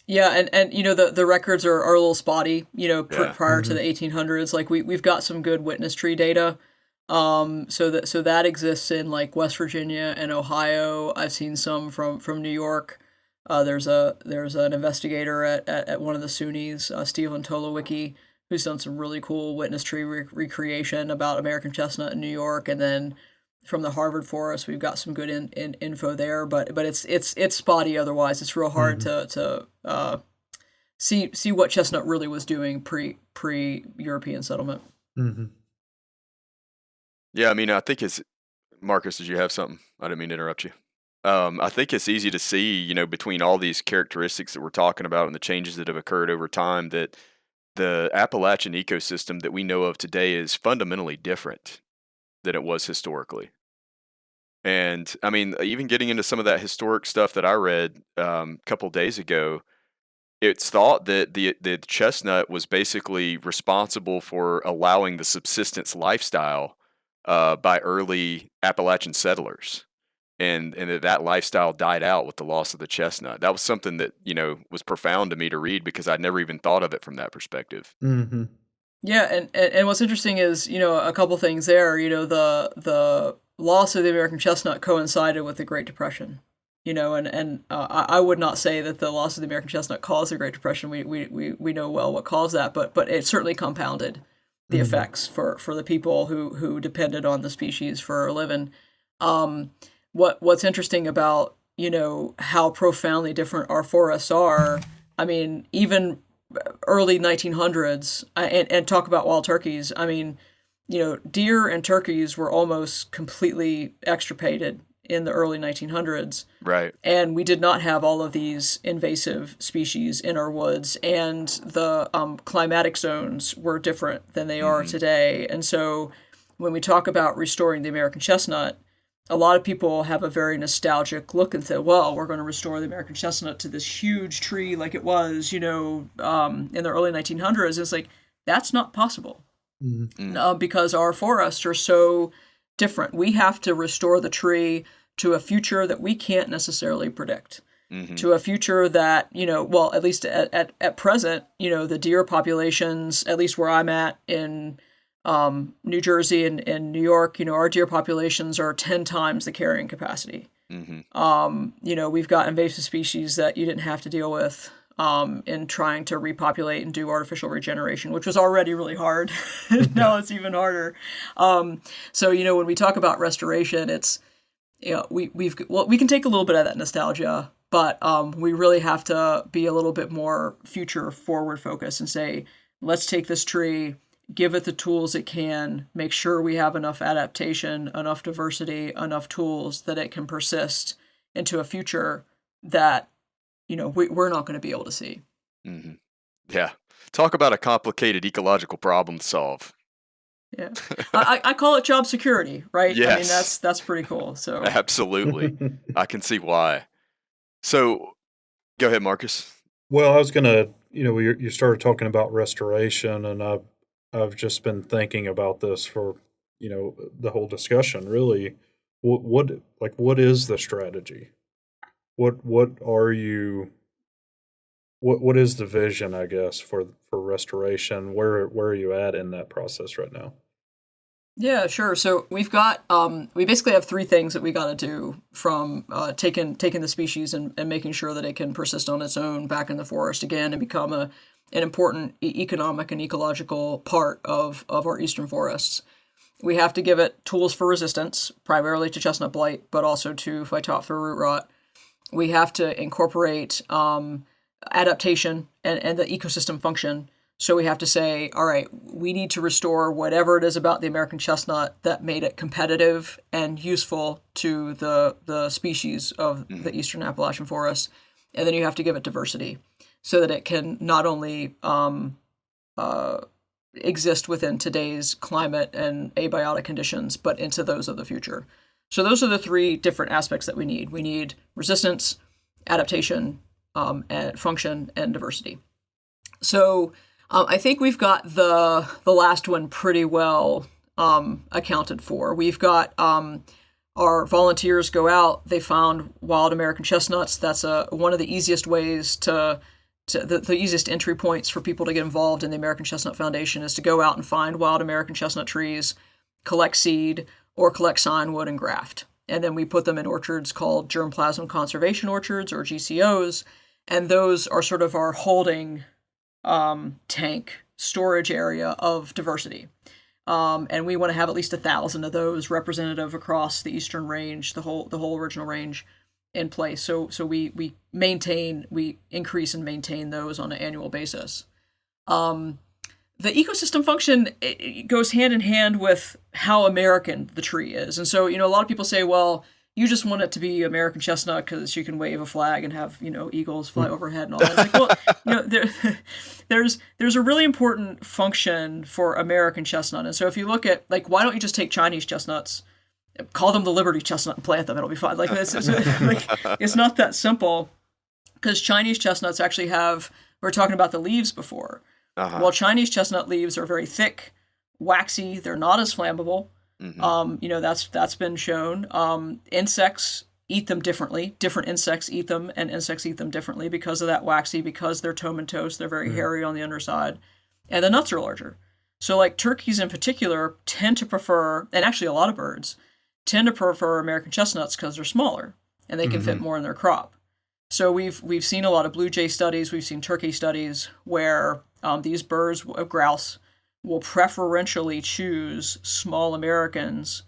Yeah, and the records are a little spotty, Yeah. prior to Mm-hmm. the 1800s. Like we've got some good witness tree data. So that exists in like West Virginia and Ohio. I've seen some from New York. There's an investigator at one of the SUNYs, Stephen Tolowicki, who's done some really cool witness tree recreation about American chestnut in New York. And then from the Harvard Forest, we've got some good in info there. But it's spotty otherwise. It's real hard Mm-hmm. to see what chestnut really was doing pre European settlement. Mm-hmm. Yeah, I mean, I think it's Marcus, did you have something? I didn't mean to interrupt you. I think it's easy to see, between all these characteristics that we're talking about and the changes that have occurred over time, that the Appalachian ecosystem that we know of today is fundamentally different than it was historically. And I mean, even getting into some of that historic stuff that I read a couple days ago, it's thought that the chestnut was basically responsible for allowing the subsistence lifestyle by early Appalachian settlers, and that lifestyle died out with the loss of the chestnut. That was something that was profound to me to read, because I'd never even thought of it from that perspective. Mm-hmm. Yeah, and what's interesting is, a couple things there. The loss of the American chestnut coincided with the Great Depression. I would not say that the loss of the American chestnut caused the Great Depression. We know well what caused that, but it certainly compounded the Mm-hmm. effects for the people who depended on the species for a living. Um, what's interesting about, how profoundly different our forests are. I mean, even early 1900s, and talk about wild turkeys. I mean, deer and turkeys were almost completely extirpated in the early 1900s, Right. and we did not have all of these invasive species in our woods, and the climatic zones were different than they are Hmm. today. And so when we talk about restoring the American chestnut, a lot of people have a very nostalgic look and say, well, we're going to restore the American chestnut to this huge tree like it was, in the early 1900s. It's like, that's not possible, Mm-hmm. Mm. because our forests are so different. We have to restore the tree to a future that we can't necessarily predict, Hmm. to a future that, well, at least at present, the deer populations, at least where I'm at in New Jersey and New York, our deer populations are 10 times the carrying capacity. Hmm. We've got invasive species that you didn't have to deal with in trying to repopulate and do artificial regeneration, which was already really hard. Now it's even harder. So, when we talk about restoration, it's, we can take a little bit of that nostalgia, but we really have to be a little bit more future forward focused and say, let's take this tree, give it the tools it can, make sure we have enough adaptation, enough diversity, enough tools that it can persist into a future that, we're not going to be able to see. Mm-hmm. Yeah. Talk about a complicated ecological problem to solve. Yeah. I call it job security, right? Yes. I mean, that's pretty cool. So Absolutely. I can see why. So go ahead, Marcus. Well, I was gonna, you started talking about restoration, and I've just been thinking about this for, the whole discussion. Really, what is the strategy? What are you? What is the vision, I guess, for restoration? Where are you at in that process right now? yeah, sure. So we've got we basically have three things that we got to do, from taking the species and making sure that it can persist on its own back in the forest again and become an important economic and ecological part of our eastern forests. We have to give it tools for resistance, primarily to chestnut blight, but also to phytophthora root rot. We have to incorporate adaptation and the ecosystem function. So we have to say, all right, we need to restore whatever it is about the American chestnut that made it competitive and useful to the species of the eastern Appalachian forest. And then you have to give it diversity so that it can not only exist within today's climate and abiotic conditions, but into those of the future. So those are the three different aspects that we need. We need resistance, adaptation, and function, and diversity. So I think we've got the last one pretty well accounted for. We've got our volunteers go out. They found wild American chestnuts. That's one of the easiest ways the easiest entry points for people to get involved in the American Chestnut Foundation is to go out and find wild American chestnut trees, collect seed, or collect sign wood and graft. And then we put them in orchards called germplasm conservation orchards, or GCOs. And those are sort of our holding tank storage area of diversity. And we want to have at least 1,000 of those representative across the eastern range, the whole original range, in place. So we increase and maintain those on an annual basis. The ecosystem function, it goes hand in hand with how American the tree is. And so, a lot of people say, well, you just want it to be American chestnut because you can wave a flag and have, eagles fly overhead and all that. It's like, well, there's a really important function for American chestnut. And so if you look at, why don't you just take Chinese chestnuts, call them the Liberty chestnut and plant them? It'll be fine. It's not that simple, because Chinese chestnuts actually have, we were talking about the leaves before. Uh-huh. Well, Chinese chestnut leaves are very thick, waxy. They're not as flammable. Mm-hmm. That's been shown. Insects eat them differently. Different insects eat them, and insects eat them differently because of that waxy, because they're tomentose. They're very hairy on the underside. And the nuts are larger. So turkeys in particular tend to prefer, and actually a lot of birds, tend to prefer American chestnuts because they're smaller and they can fit more in their crop. So we've seen a lot of blue jay studies. We've seen turkey studies where these birds of grouse will preferentially choose small Americans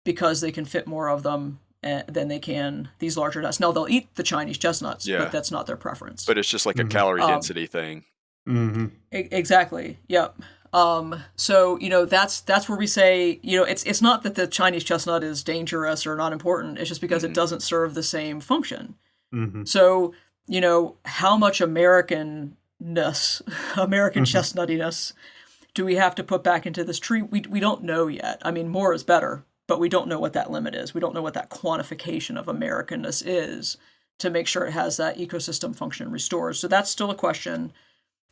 because they can fit more of them than they can these larger nuts. Now, they'll eat the Chinese chestnuts, but that's not their preference. But it's just like a calorie density thing. Exactly. Yep. So, that's where we say, it's not that the Chinese chestnut is dangerous or not important. It's just because it doesn't serve the same function. So, how much American chestnuttiness do we have to put back into this tree? We don't know yet. I mean, more is better, but we don't know what that limit is. We don't know what that quantification of Americanness is to make sure it has that ecosystem function restored. So that's still a question.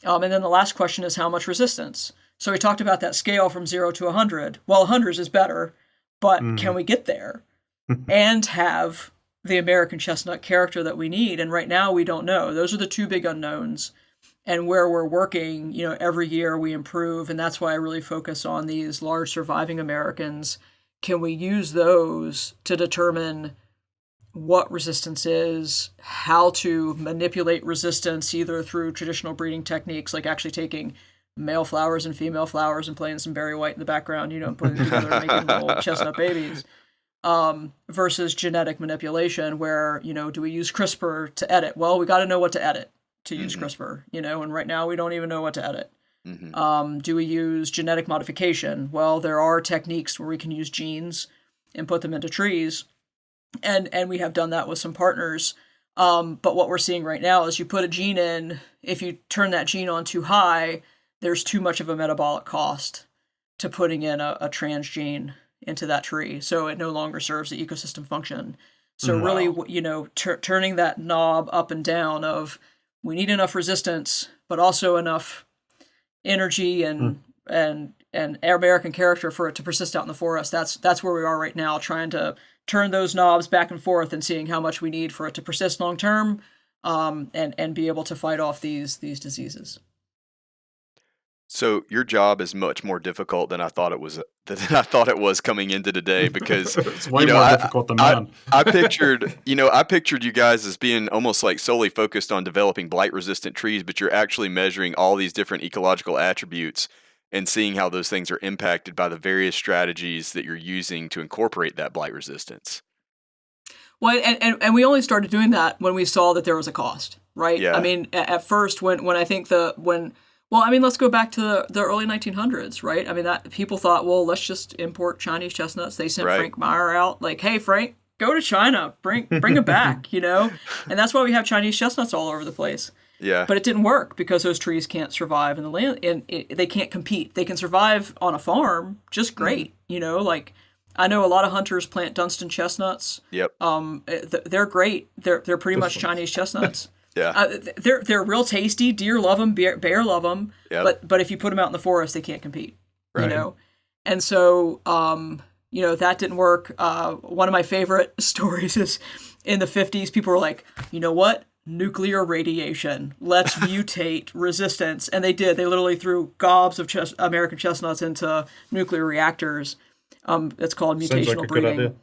And then the last question is how much resistance? So we talked about that scale from 0 to 100. Well, 100 is better, but can we get there and have the American chestnut character that we need? And right now we don't know. Those are the two big unknowns. And where we're working, every year we improve. And that's why I really focus on these large surviving Americans. Can we use those to determine what resistance is, how to manipulate resistance either through traditional breeding techniques, like actually taking male flowers and female flowers and playing some Barry White in the background, and putting them together and making little chestnut babies, versus genetic manipulation where, do we use CRISPR to edit? Well, we got to know what to edit to use CRISPR, and right now we don't even know what to edit. Do we use genetic modification? Well, there are techniques where we can use genes and put them into trees. And we have done that with some partners. But what we're seeing right now is you put a gene in, if you turn that gene on too high, there's too much of a metabolic cost to putting in a transgene into that tree. So it no longer serves the ecosystem function. So really, turning that knob up and down of we need enough resistance, but also enough energy and American character for it to persist out in the forest. That's where we are right now, trying to turn those knobs back and forth and seeing how much we need for it to persist long term, and be able to fight off these diseases. So your job is much more difficult than I thought it was coming into today, because it's way more difficult than mine. I pictured you guys as being almost like solely focused on developing blight resistant trees, but you're actually measuring all these different ecological attributes and seeing how those things are impacted by the various strategies that you're using to incorporate that blight resistance. Well, and we only started doing that when we saw that there was a cost, right? Yeah. I mean, at first, let's go back to the early 1900s, right? I mean, that people thought, well, let's just import Chinese chestnuts. They sent Frank Meyer out, like, hey, Frank, go to China, bring them back, and that's why we have Chinese chestnuts all over the place. Yeah. But it didn't work because those trees can't survive in the land, and they can't compete. They can survive on a farm just great, like I know a lot of hunters plant Dunstan chestnuts. Yep. They're great. They're pretty much Chinese chestnuts. Yeah. They're real tasty. Deer love them. Bear love them. Yep. But if you put them out in the forest, they can't compete. Right. And so that didn't work. One of my favorite stories is in the 50s. People were like, you know what? Nuclear radiation. Let's mutate resistance. And they did. They literally threw gobs of American chestnuts into nuclear reactors. It's called mutational breeding.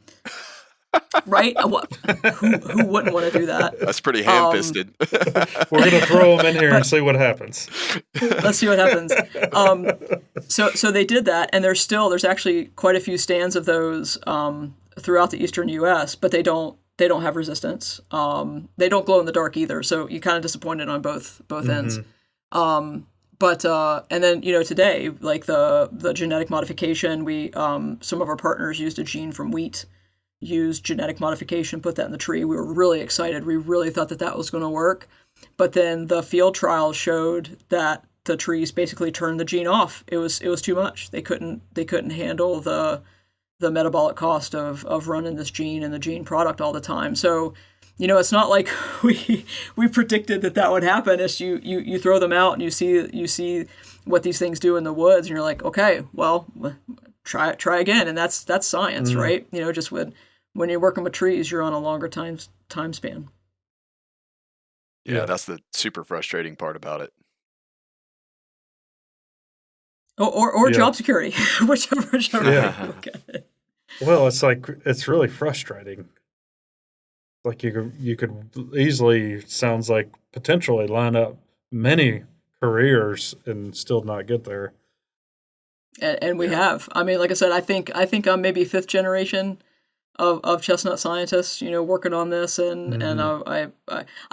Right? Who wouldn't want to do that? That's pretty ham-fisted. We're going to throw them in here and see what happens. Let's see what happens. So they did that, and there's actually quite a few stands of those throughout the eastern U.S., but they don't have resistance. They don't glow in the dark either, so you're kind of disappointed on both ends. But and then today, like the genetic modification, we some of our partners used a gene from wheat, used genetic modification, put that in the tree. We were really excited. We really thought that was going to work, but then the field trials showed that the trees basically turned the gene off. It was too much. They couldn't handle the metabolic cost of running this gene and the gene product all the time. So, it's not like we predicted that would happen. It's you throw them out and you see what these things do in the woods, and you're like, okay, well, try again, and that's science, right? Just when you're working with trees, you're on a longer time span. Yeah, that's the super frustrating part about it. Or job security, whichever way you look at it. Well, it's really frustrating. Like you could easily, sounds like, potentially line up many careers and still not get there. And we have. I mean, like I said, I think I'm maybe fifth generation of chestnut scientists, working on this, and I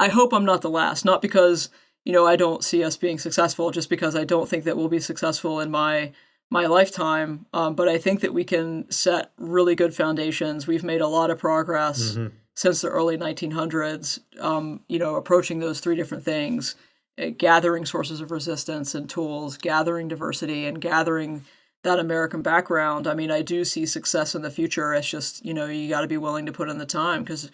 hope I'm not the last. Not because I don't see us being successful, just because I don't think that we'll be successful in my lifetime. But I think that we can set really good foundations. We've made a lot of progress since the early 1900s. Approaching those three different things: gathering sources of resistance and tools, gathering diversity, and gathering that American background. I mean, I do see success in the future. It's just, you got to be willing to put in the time, because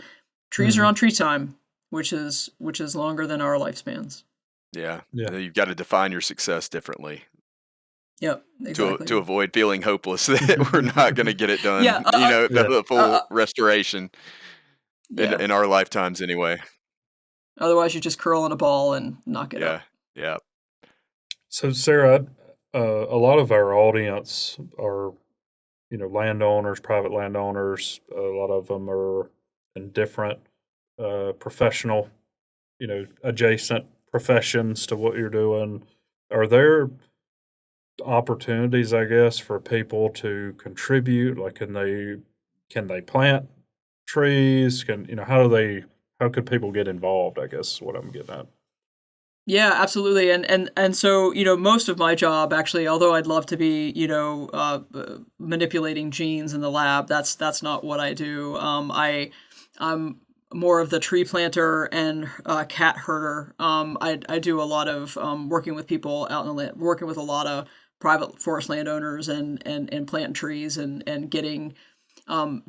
trees are on tree time, which is longer than our lifespans. Yeah. You've got to define your success differently. Yep, exactly. To avoid feeling hopeless that we're not going to get it done. The full restoration in our lifetimes anyway. Otherwise, you just curl in a ball and knock it up. Yeah. So, Sarah, a lot of our audience are, landowners, private landowners. A lot of them are in different professional, adjacent professions to what you're doing. Are there opportunities, I guess, for people to contribute? Like, can they plant trees? How could people get involved, I guess is what I'm getting at. Yeah, absolutely. And so, most of my job actually, although I'd love to be, manipulating genes in the lab, that's not what I do. I'm more of the tree planter and cat herder. I do a lot of working with people out in the land, working with a lot of private forest landowners and planting trees and getting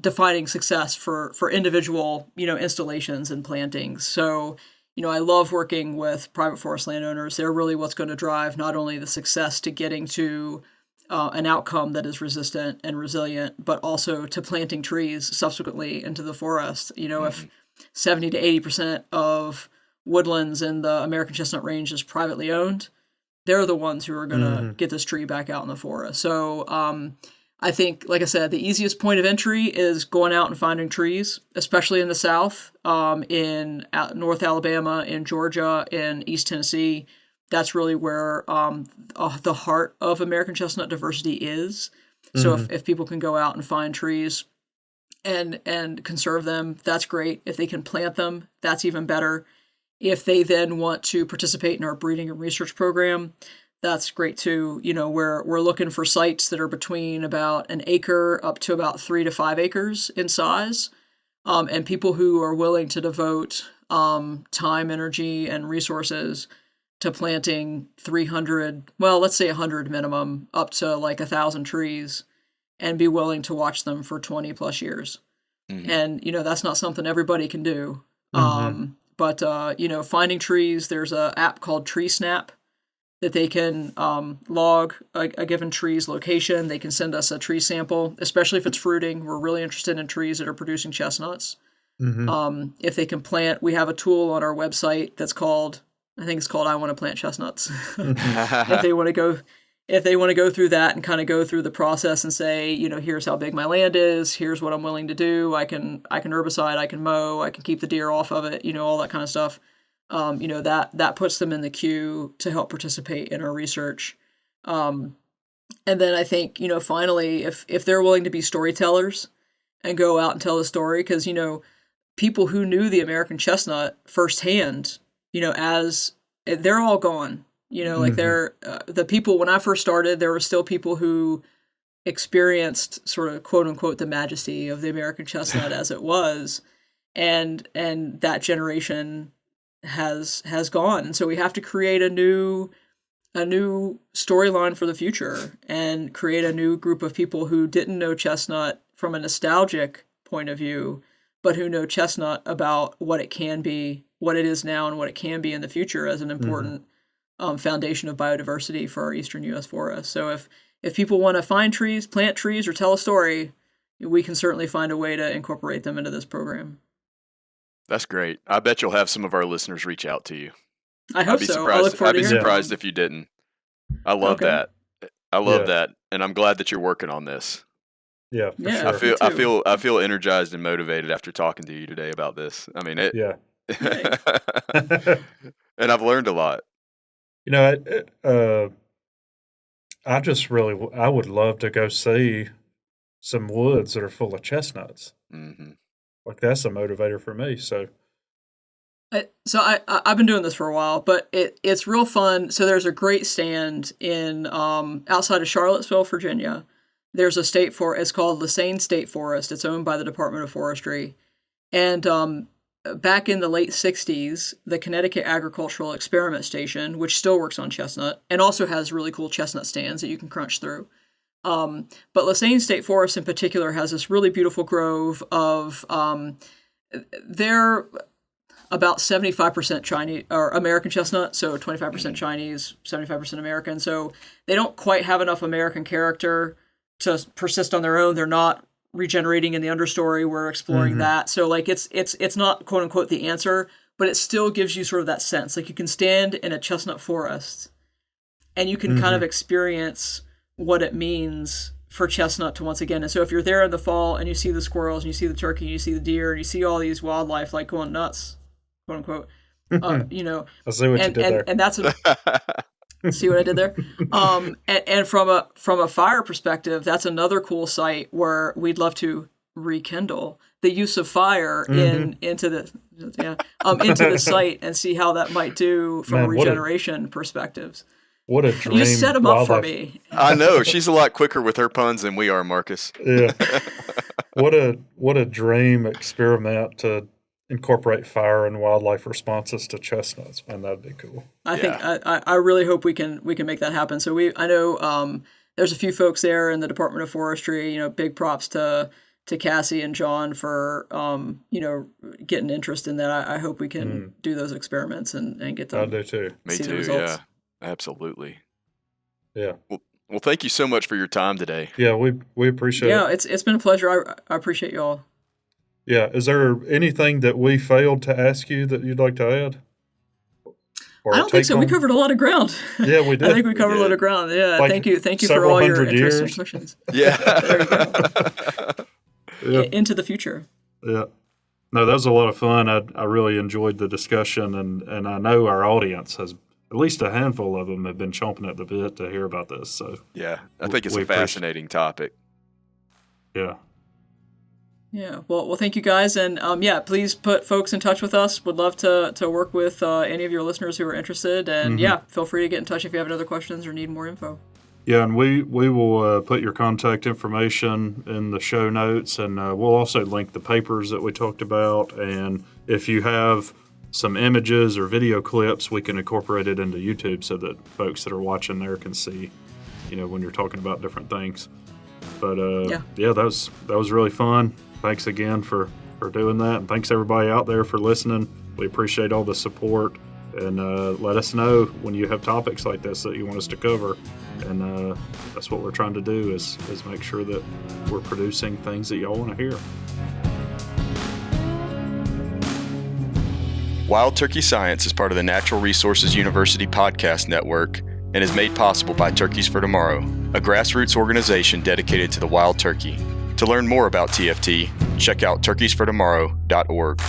defining success for individual, installations and plantings. So, I love working with private forest landowners. They're really what's going to drive not only the success to getting to an outcome that is resistant and resilient, but also to planting trees subsequently into the forest. If 70 to 80% of woodlands in the American Chestnut Range is privately owned, they're the ones who are going to get this tree back out in the forest. So I think, like I said, the easiest point of entry is going out and finding trees, especially in the South, in North Alabama, in Georgia, in East Tennessee. That's really where the heart of American chestnut diversity is. So if people can go out and find trees and conserve them, that's great. If they can plant them, that's even better. If they then want to participate in our breeding and research program, that's great too. We're looking for sites that are between about an acre up to about 3 to 5 acres in size, and people who are willing to devote time, energy, and resources to planting 300, well, let's say 100 minimum, up to like 1,000 trees, and be willing to watch them for 20 plus years. And that's not something everybody can do. But finding trees, there's an app called Tree Snap that they can log a given tree's location. They can send us a tree sample, especially if it's fruiting. We're really interested in trees that are producing chestnuts. If they can plant, we have a tool on our website that's called, I think it's called I Want to Plant Chestnuts. If they want to go through that and kind of go through the process and say, here's how big my land is, here's what I'm willing to do. I can herbicide, I can mow, I can keep the deer off of it, all that kind of stuff. That puts them in the queue to help participate in our research. And then I think, finally, if they're willing to be storytellers and go out and tell the story, because, people who knew the American chestnut firsthand, as they're all gone, like they're, the people, when I first started, there were still people who experienced sort of quote unquote the majesty of the American chestnut as it was. And that generation has gone. And so we have to create a new storyline for the future and create a new group of people who didn't know chestnut from a nostalgic point of view, but who know chestnut about what it can be, what it is now, and what it can be in the future as an important foundation of biodiversity for our eastern U.S. forests. So if people want to find trees, plant trees, or tell a story, we can certainly find a way to incorporate them into this program. That's great. I bet you'll have some of our listeners reach out to you. I hope so. I look I'd forward be to hearing surprised if you didn't. I love that. I love that, and I'm glad that you're working on this. Yeah, for sure. I feel energized and motivated after talking to you today about this. I mean, it. Yeah. And I've learned a lot. I would love to go see some woods that are full of chestnuts. Like, that's a motivator for me. So I've been doing this for a while, but it's real fun. So there's a great stand in outside of Charlottesville, Virginia. There's a state forest. It's called Lassley State Forest. It's owned by the Department of Forestry. And back in the late 60s, the Connecticut Agricultural Experiment Station, which still works on chestnut and also has really cool chestnut stands that you can crunch through. But Lassley State Forest in particular has this really beautiful grove of, they're about 75% Chinese or American chestnut, so 25% Chinese, 75% American. So they don't quite have enough American character to persist on their own. They're not regenerating in the understory. We're exploring that. So like it's not quote unquote the answer, but it still gives you sort of that sense. Like you can stand in a chestnut forest and you can kind of experience what it means for chestnut to once again. And so if you're there in the fall and you see the squirrels and you see the turkey, and you see the deer, and you see all these wildlife like going nuts, quote unquote, you know, I see what you did there. And that's see what I did there? And from a fire perspective, that's another cool site where we'd love to rekindle the use of fire into the site and see how that might do from a regeneration perspectives. What a dream! You set them up for me. I know she's a lot quicker with her puns than we are, Marcus. Yeah. What a dream experiment to incorporate fire and wildlife responses to chestnuts. Man, that'd be cool. I think I really hope we can make that happen. So I know there's a few folks there in the Department of Forestry. You know, big props to Cassie and John for you know, getting interest in that. I hope we can do those experiments and get them. I do too. Me too. Yeah, absolutely. Yeah. Well, thank you so much for your time today. Yeah, we appreciate it. Yeah, it's been a pleasure. I appreciate you all. Yeah. Is there anything that we failed to ask you that you'd like to add? I don't think so. We covered a lot of ground. Yeah, we did. I think we covered a lot of ground. Yeah. Like thank you for all your interesting years. questions. Yeah. There you go. Yeah. Into the future. Yeah. No, that was a lot of fun. I really enjoyed the discussion, and I know our audience has, at least a handful of them have been chomping at the bit to hear about this. So yeah, I think it's a fascinating topic. Yeah. Yeah. Well, thank you guys, and please put folks in touch with us. Would love to work with any of your listeners who are interested, and feel free to get in touch if you have any other questions or need more info. Yeah, and we will put your contact information in the show notes, and we'll also link the papers that we talked about. And if you have some images or video clips, we can incorporate it into YouTube so that folks that are watching there can see, you know, when you're talking about different things. But that was really fun. Thanks again for doing that, and thanks everybody out there for listening. We appreciate all the support, and let us know when you have topics like this that you want us to cover. And that's what we're trying to do is make sure that we're producing things that y'all want to hear. Wild Turkey Science is part of the Natural Resources University podcast network and is made possible by Turkeys for Tomorrow, a grassroots organization dedicated to the wild turkey. To learn more about TFT, check out turkeysfortomorrow.org.